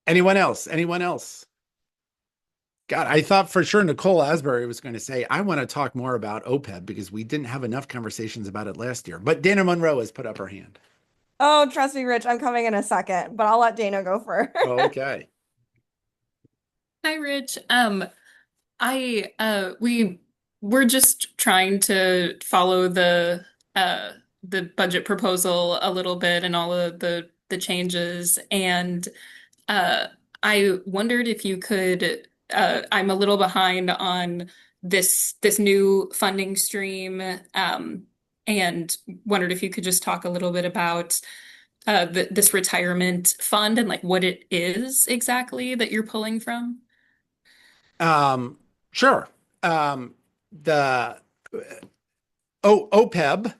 Anyone else? Anyone else? God, I thought for sure Nicole Asbury was going to say, I want to talk more about OPEB because we didn't have enough conversations about it last year. But Dana Monroe has put up her hand. Oh, trust me, Rich, I'm coming in a second, but I'll let Dana go first. Okay. Hi, Rich. We're just trying to follow the budget proposal a little bit and all of the changes. And I wondered if you could I'm a little behind on this new funding stream, and wondered if you could just talk a little bit about this retirement fund and like what it is exactly that you're pulling from. Sure. The OPEB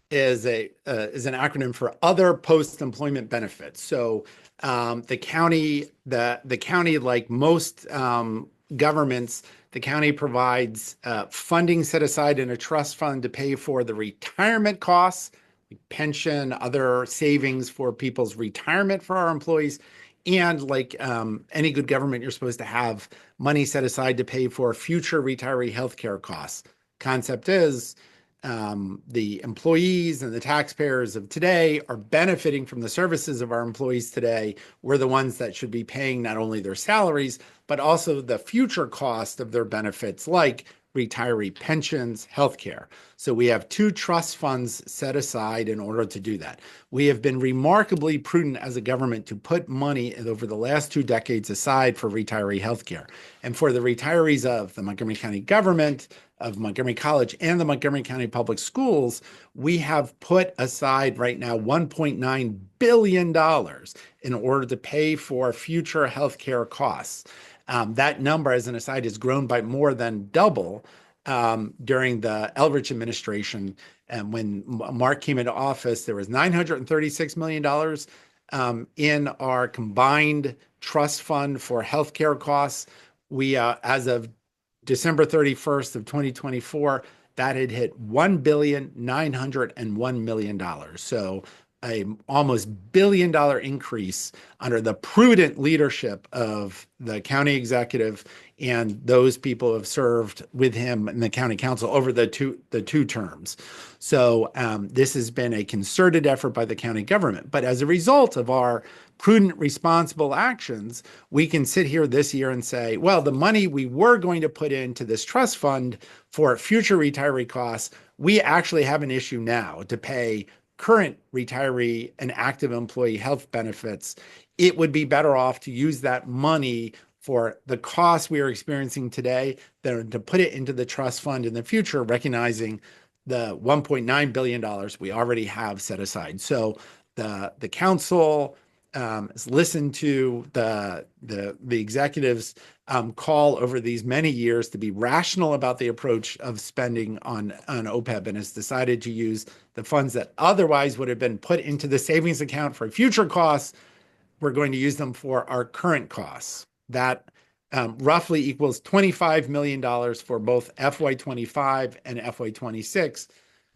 is an acronym for Other Post-Employment Benefits. So the county, like most governments, the county provides funding set aside in a trust fund to pay for the retirement costs, pension, other savings for people's retirement for our employees. And like any good government, you're supposed to have money set aside to pay for future retiree healthcare costs. Concept is the employees and the taxpayers of today are benefiting from the services of our employees today. We're the ones that should be paying not only their salaries, but also the future cost of their benefits, like retiree pensions, healthcare. So we have two trust funds set aside in order to do that. We have been remarkably prudent as a government to put money over the last 2 decades aside for retiree healthcare. And for the retirees of the Montgomery County government, of Montgomery College and the Montgomery County Public Schools, we have put aside right now $1.9 billion in order to pay for future healthcare costs. That number, as an aside, has grown by more than double during the Elrich administration. And when Mark came into office, there was $936 million in our combined trust fund for healthcare costs. We, as of December 31st of 2024, that had hit $1,901,000,000. So a almost $1 billion increase under the prudent leadership of the county executive and those people who have served with him in the county council over the two terms. So this has been a concerted effort by the county government. But as a result of our prudent, responsible actions, we can sit here this year and say, well, the money we were going to put into this trust fund for future retiree costs, we actually have an issue now to pay current retiree and active employee health benefits. It would be better off to use that money for the costs we are experiencing today than to put it into the trust fund in the future, recognizing the $1.9 billion we already have set aside. So the council has listened to the executives call over these many years to be rational about the approach of spending on OPEB, and has decided to use the funds that otherwise would have been put into the savings account for future costs. We're going to use them for our current costs. That roughly equals $25 million for both FY25 and FY26.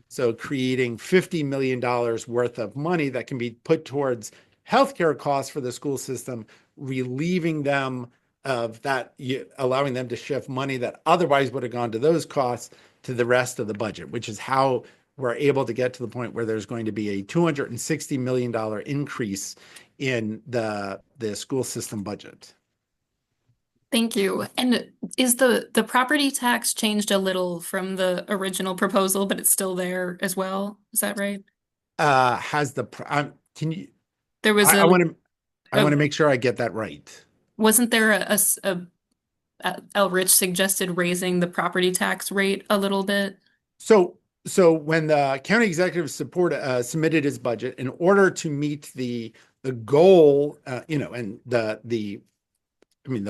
So creating $50 million worth of money that can be put towards healthcare costs for the school system, relieving them of that, allowing them to shift money that otherwise would have gone to those costs to the rest of the budget, which is how we're able to get to the point where there's going to be a $260 million increase in the school system budget. Thank you. And is the property tax changed a little from the original proposal, but it's still there as well? Is that right? Can you? There was I want to make sure I get that right. Wasn't there Elrich suggested raising the property tax rate a little bit? So when the county executive submitted his budget, in order to meet the goal, and the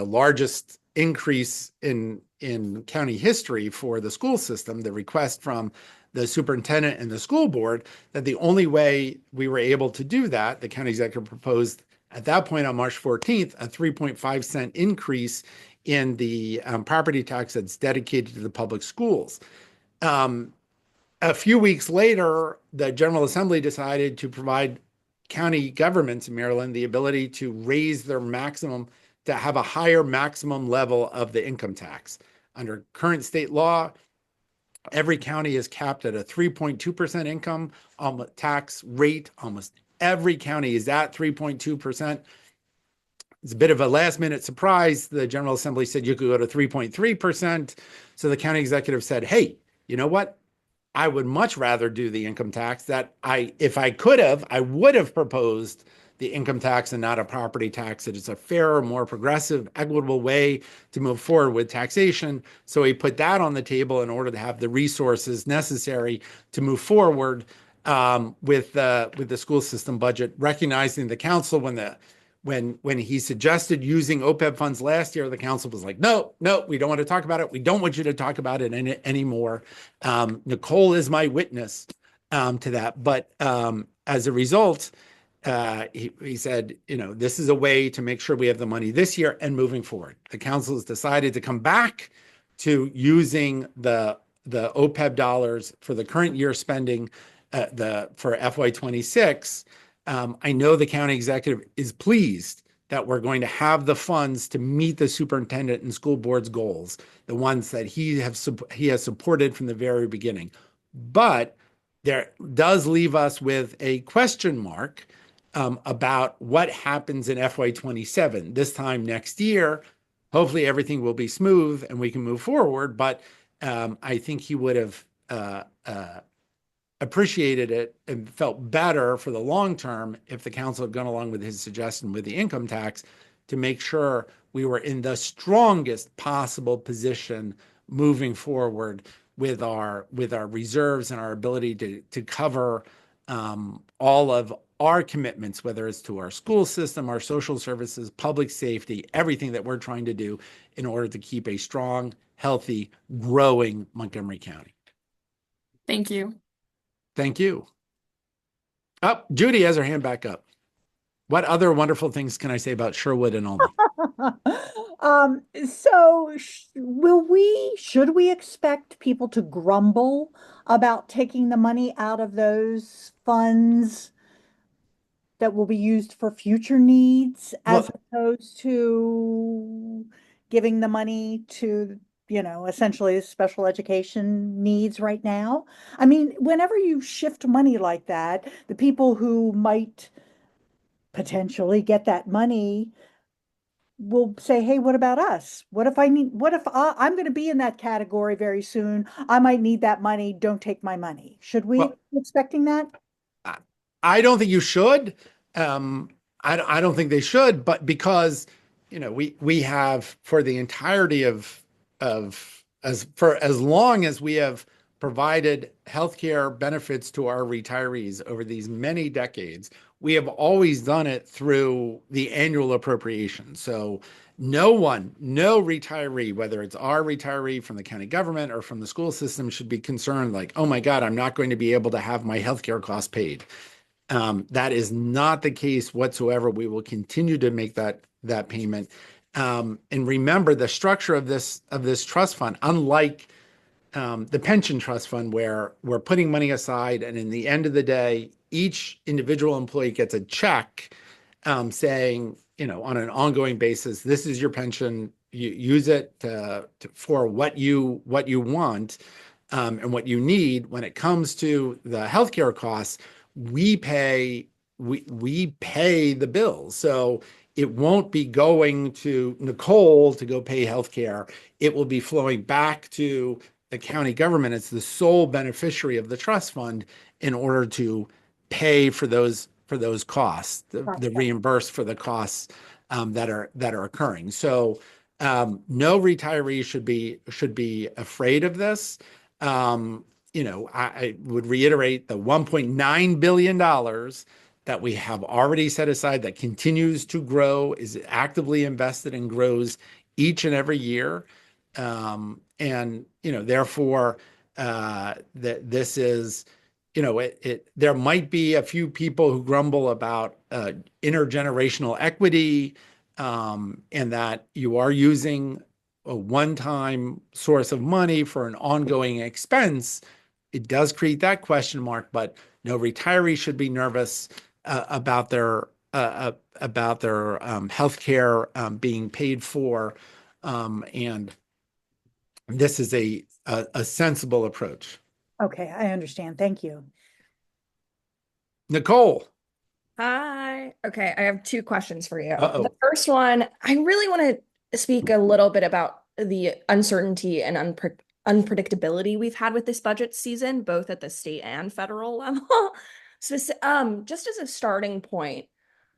largest increase in county history for the school system, the request from the superintendent and the school board, that the only way we were able to do that, the county executive proposed at that point on March 14th, a 3.5 cent increase in the property tax that's dedicated to the public schools. A few weeks later, the General Assembly decided to provide county governments in Maryland the ability to raise their maximum, to have a higher maximum level of the income tax. Under current state law, every county is capped at a 3.2% income tax rate. Almost every county is at 3.2%. It's a bit of a last minute surprise. The General Assembly said you could go to 3.3%. So the county executive said, hey, you know what? I would much rather do the income tax. If I could have, I would have proposed the income tax and not a property tax. It is a fairer, more progressive, equitable way to move forward with taxation. So he put that on the table in order to have the resources necessary to move forward with the school system budget, recognizing the council when he suggested using OPEB funds last year, the council was like, no, we don't want to talk about it. We don't want you to talk about it anymore. Nicole is my witness to that. But as a result, he said, this is a way to make sure we have the money this year and moving forward. The council has decided to come back to using the OPEB dollars for the current year spending for FY26. I know the county executive is pleased that we're going to have the funds to meet the superintendent and school board's goals, the ones that he has supported from the very beginning. But there does leave us with a question mark about what happens in FY27. This time next year, hopefully everything will be smooth and we can move forward. But I think he would have appreciated it and felt better for the long term if the council had gone along with his suggestion with the income tax to make sure we were in the strongest possible position moving forward with our reserves and our ability to cover all of our commitments, whether it's to our school system, our social services, public safety, everything that we're trying to do in order to keep a strong, healthy, growing Montgomery County. Thank you. Thank you. Oh, Judy has her hand back up. What other wonderful things can I say about Sherwood and Olney? So should we expect people to grumble about taking the money out of those funds that will be used for future needs as Well, opposed to giving the money to, essentially special education needs right now? I mean, whenever you shift money like that, the people who might potentially get that money will say, hey, what about us? What if I'm going to be in that category very soon? I might need that money. Don't take my money. Should we well, be expecting that? I I don't think you should. I don't think they should, but because we have for the entirety of as long as we have provided healthcare benefits to our retirees over these many decades, we have always done it through the annual appropriation. So no retiree, whether it's our retiree from the county government or from the school system, should be concerned like, oh my God, I'm not going to be able to have my healthcare costs paid. That is not the case whatsoever. We will continue to make that payment. And remember, the structure of this trust fund, unlike the pension trust fund, where we're putting money aside, and in the end of the day, each individual employee gets a check saying, on an ongoing basis, this is your pension. You use it for what you want and what you need. When it comes to the healthcare costs, we pay we pay the bills. So it won't be going to Nicole to go pay healthcare. It will be flowing back to the county government. It's the sole beneficiary of the trust fund in order to pay for those costs, the Gotcha. reimburse for the costs that are occurring. So no retiree should be afraid of this. I would reiterate the $1.9 billion that we have already set aside that continues to grow, is actively invested and grows each and every year. Therefore, that this is, there might be a few people who grumble about intergenerational equity, and that you are using a one-time source of money for an ongoing expense. It does create that question mark, but no retiree should be nervous about their health care being paid for, and this is a sensible approach. Okay, I understand. Thank you. Nicole. Hi. Okay, I have two questions for you. The Uh-oh. first one, I really want to speak a little bit about the uncertainty and unpredictability we've had with this budget season, both at the state and federal level. Just as a starting point,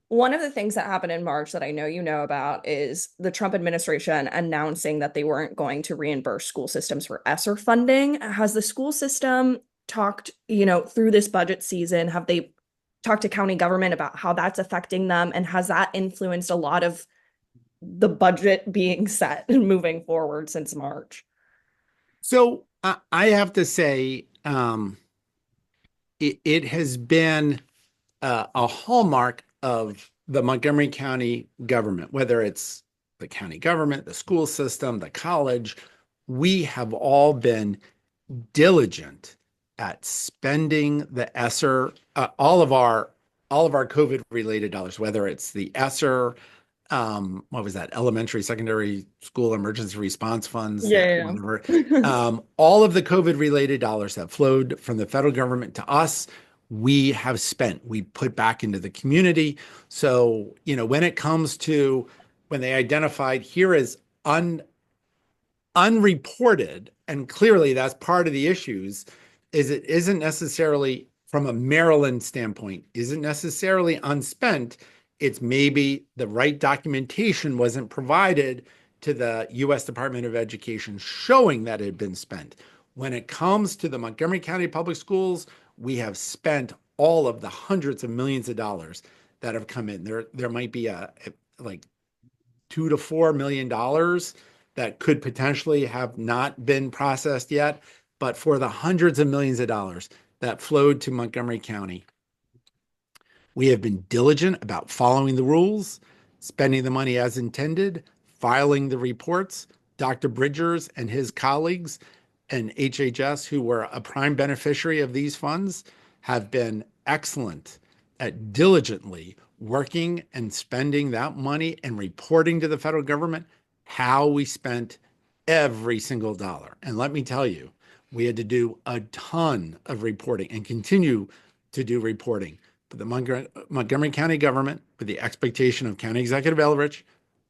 one of the things that happened in March that I know you know about is the Trump administration announcing that they weren't going to reimburse school systems for ESSER funding. Has the school system talked, through this budget season, have they talked to county government about how that's affecting them? And has that influenced a lot of the budget being set and moving forward since March? So I have to say, it has been a hallmark of the Montgomery County government, whether it's the county government, the school system, the college. We have all been diligent at spending the ESSER, all of our COVID related dollars, whether it's the ESSER, what was that, elementary, secondary school emergency response funds, Yeah. whatever. All of the COVID related dollars that flowed from the federal government to us, we have spent, we put back into the community. So, when it comes to when they identified here as unreported, and clearly that's part of the issues, is it isn't necessarily from a Maryland standpoint, isn't necessarily unspent. It's maybe the right documentation wasn't provided to the U.S. Department of Education showing that it had been spent. When it comes to the Montgomery County Public Schools, we have spent all of the hundreds of millions of dollars that have come in. There might be like $2 to $4 million that could potentially have not been processed yet. But for the hundreds of millions of dollars that flowed to Montgomery County, we have been diligent about following the rules, spending the money as intended, filing the reports. Dr. Bridgers and his colleagues and HHS, who were a prime beneficiary of these funds, have been excellent at diligently working and spending that money and reporting to the federal government how we spent every single dollar. And let me tell you, we had to do a ton of reporting and continue to do reporting. But the Montgomery County government, with the expectation of County Executive Elrich,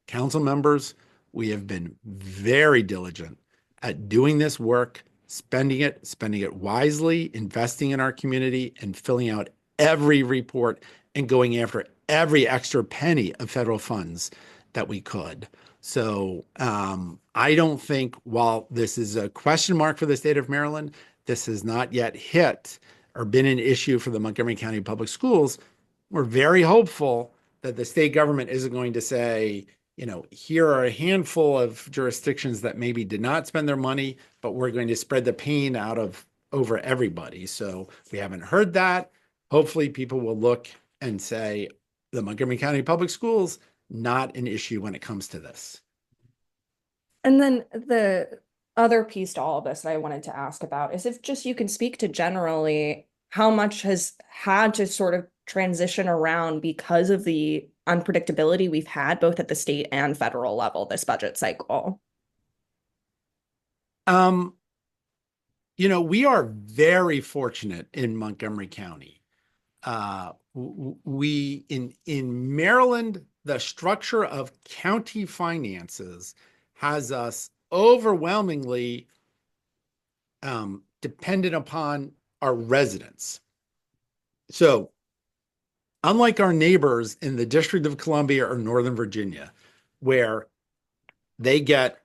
council members, we have been very diligent at doing this work, spending it wisely, investing in our community, and filling out every report and going after every extra penny of federal funds that we could. So I don't think, while this is a question mark for the state of Maryland, this has not yet hit or been an issue for the Montgomery County Public Schools. We're very hopeful that the state government isn't going to say, here are a handful of jurisdictions that maybe did not spend their money, but we're going to spread the pain out over everybody. So we haven't heard that. Hopefully people will look and say, the Montgomery County Public Schools, not an issue when it comes to this. And then the other piece to all of this that I wanted to ask about is if just you can speak to generally how much has had to sort of transition around because of the unpredictability we've had both at the state and federal level this budget cycle. We are very fortunate in Montgomery County. We in Maryland, the structure of county finances has us overwhelmingly dependent upon our residents. So unlike our neighbors in the District of Columbia or Northern Virginia, where they get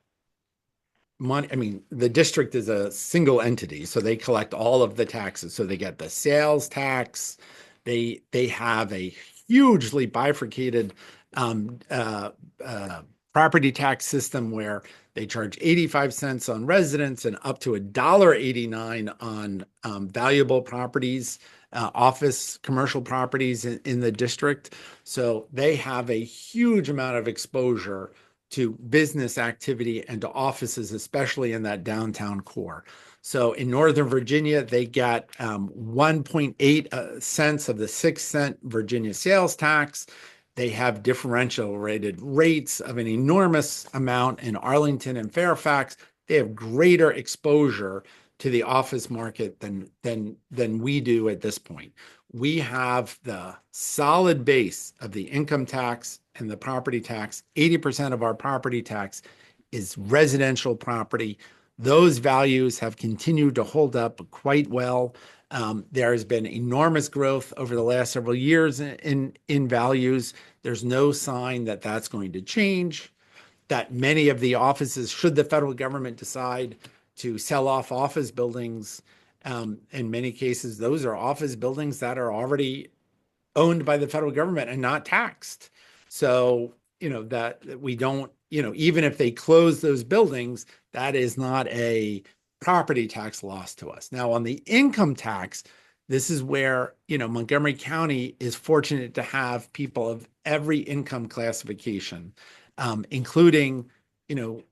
money, I mean, the district is a single entity, so they collect all of the taxes. So they get the sales tax. They have a hugely bifurcated property tax system where they charge 85 cents on residents and up to $1.89 on valuable properties, office commercial properties in the district. So they have a huge amount of exposure to business activity and to offices, especially in that downtown core. So in Northern Virginia, they get 1.8 cents of the 6-cent Virginia sales tax. They have differential rated rates of an enormous amount in Arlington and Fairfax. They have greater exposure to the office market than we do at this point. We have the solid base of the income tax and the property tax. 80% of our property tax is residential property. Those values have continued to hold up quite well. There has been enormous growth over the last several years in values. There's no sign that that's going to change, that many of the offices, should the federal government decide to sell off office buildings, in many cases, those are office buildings that are already owned by the federal government and not taxed. So, that we don't, even if they close those buildings, that is not a property tax loss to us. Now, on the income tax, this is where, Montgomery County is fortunate to have people of every income classification, including,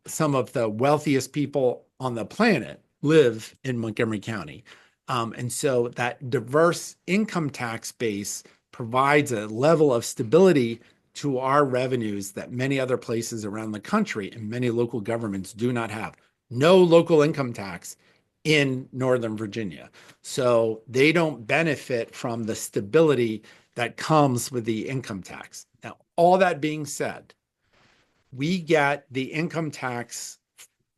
some of the wealthiest people on the planet live in Montgomery County. And so that diverse income tax base provides a level of stability to our revenues that many other places around the country and many local governments do not have. No local income tax in Northern Virginia. So they don't benefit from the stability that comes with the income tax. Now, all that being said, we get the income tax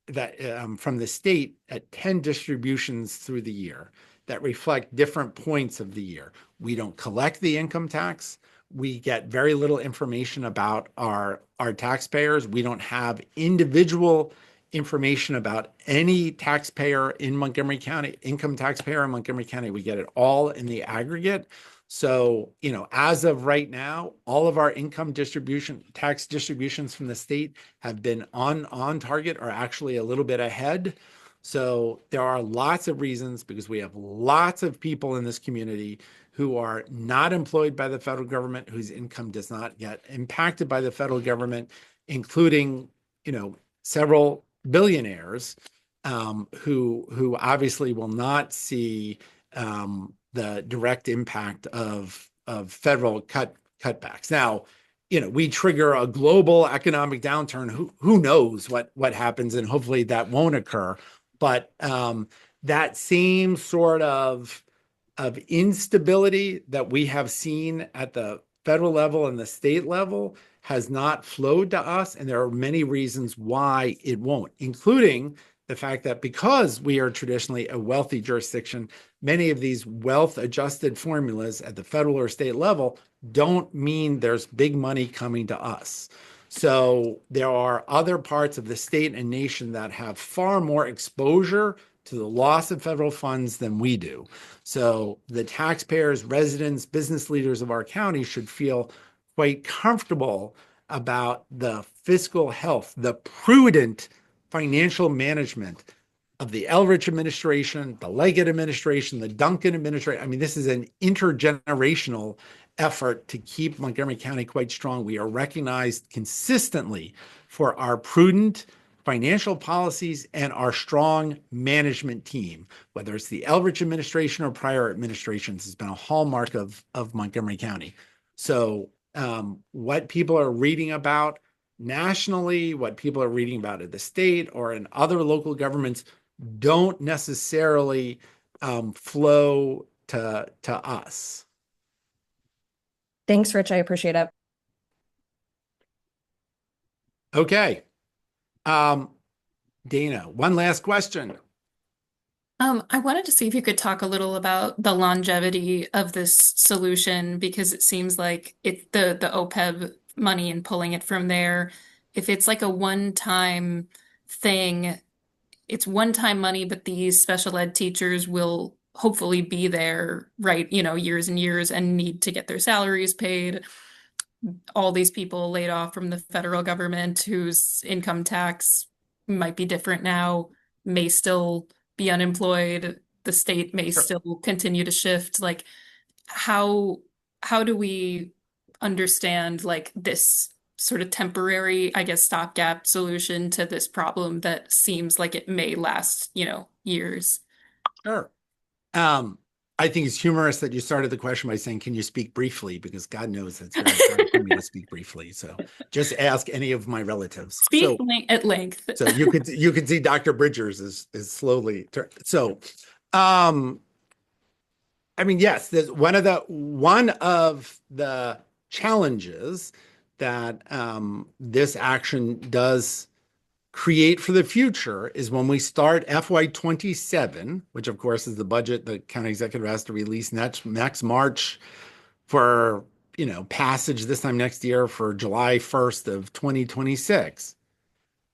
that from the state at 10 distributions through the year that reflect different points of the year. We don't collect the income tax. We get very little information about our taxpayers. We don't have individual information about any taxpayer in Montgomery County, income taxpayer in Montgomery County. We get it all in the aggregate. So, as of right now, all of our income tax distributions from the state have been on target or actually a little bit ahead. So there are lots of reasons, because we have lots of people in this community who are not employed by the federal government, whose income does not get impacted by the federal government, including several billionaires who obviously will not see the direct impact of federal cutbacks. Now, we trigger a global economic downturn. Who knows what happens, and hopefully that won't occur. But that same sort of instability that we have seen at the federal level and the state level has not flowed to us. And there are many reasons why it won't, including the fact that because we are traditionally a wealthy jurisdiction, many of these wealth adjusted formulas at the federal or state level don't mean there's big money coming to us. So there are other parts of the state and nation that have far more exposure to the loss of federal funds than we do. So the taxpayers, residents, business leaders of our county should feel quite comfortable about the fiscal health, the prudent financial management of the Elrich administration, the Leggett administration, the Duncan administration. I mean, this is an intergenerational effort to keep Montgomery County quite strong. We are recognized consistently for our prudent financial policies and our strong management team, whether it's the Elrich administration or prior administrations, has been a hallmark of Montgomery County. So what people are reading about nationally, what people are reading about at the state or in other local governments don't necessarily flow to us. Thanks, Rich. I appreciate it. Okay. Dana, one last question. I wanted to see if you could talk a little about the longevity of this solution, because it seems like the OPEB money and pulling it from there, if it's like a one-time thing, it's one-time money, but these special ed teachers will hopefully be there, right, years and years and need to get their salaries paid. All these people laid off from the federal government whose income tax might be different now, may still be unemployed. The state may still continue to shift. Like, how do we understand like this sort of temporary, I guess, stopgap solution to this problem that seems like it may last, years? Sure. I think it's humorous that you started the question by saying, can you speak briefly? Because God knows it's very hard for me to speak briefly. So just ask any of my relatives. Speak at length. So you could see Dr. Bridgers is slowly. So, I mean, yes, there's one of the challenges that this action does create for the future is when we start FY27, which of course is the budget the county executive has to release next March for, passage this time next year for July 1st of 2026.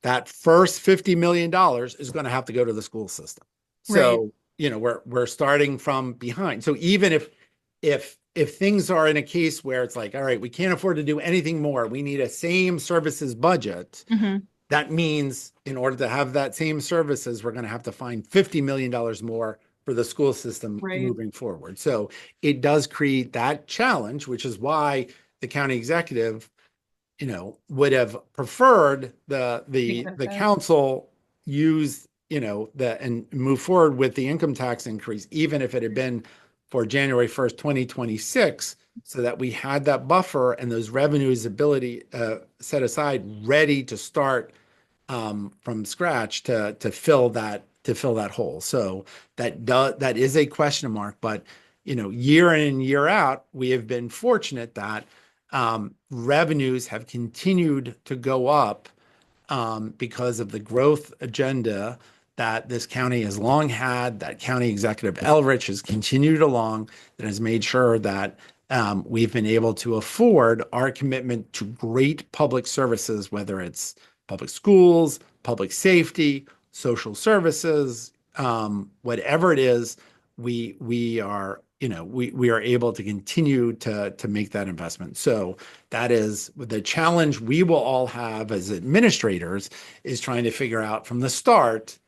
That first $50 million is going to have to go to the school system. So, we're starting from behind. So even if things are in a case where it's like, all right, we can't afford to do anything more, we need a same services budget. Mm-hmm. That means in order to have that same services, we're going to have to find $50 million more for the school system moving forward. So it does create that challenge, which is why the county executive, would have preferred the council use, and move forward with the income tax increase, even if it had been for January 1st, 2026, so that we had that buffer and those revenues ability set aside, ready to start from scratch to fill that hole. So that is a question mark, but year in and year out, we have been fortunate that revenues have continued to go up because of the growth agenda that this county has long had, that County Executive Elrich has continued along, that has made sure that we've been able to afford our commitment to great public services, whether it's public schools, public safety, social services, whatever it is, we are able to continue to make that investment. So that is the challenge we will all have as administrators, is trying to figure out from the start,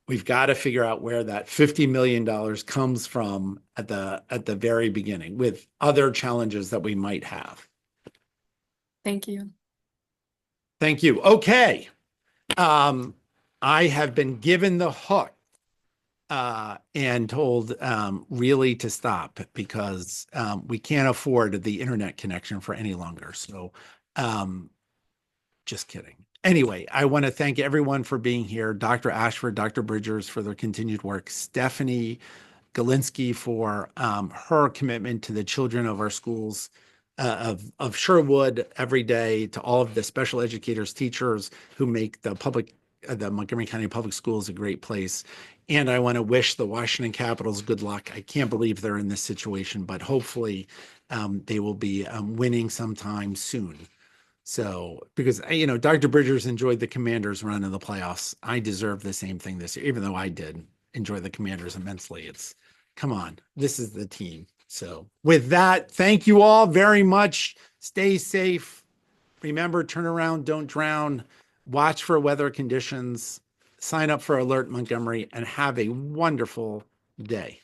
we've got to figure out where that $50 million comes from at the very beginning, with other challenges that we might have. Thank you. Thank you. Okay. I have been given the hook and told really to stop because we can't afford the internet connection for any longer. So just kidding. Anyway, I want to thank everyone for being here. Dr. Ashford, Dr. Bridgers for their continued work, Stephanie Galinsky for her commitment to the children of our schools of Sherwood every day, to all of the special educators, teachers who make the Montgomery County Public Schools a great place. And I want to wish the Washington Capitals good luck. I can't believe they're in this situation, but hopefully they will be winning sometime soon. So, because, Dr. Bridgers enjoyed the Commanders run in the playoffs. I deserve the same thing this year, even though I did enjoy the Commanders immensely. Come on, this is the team. So with that, thank you all very much. Stay safe. Remember, turn around, don't drown. Watch for weather conditions. Sign up for Alert Montgomery and have a wonderful day.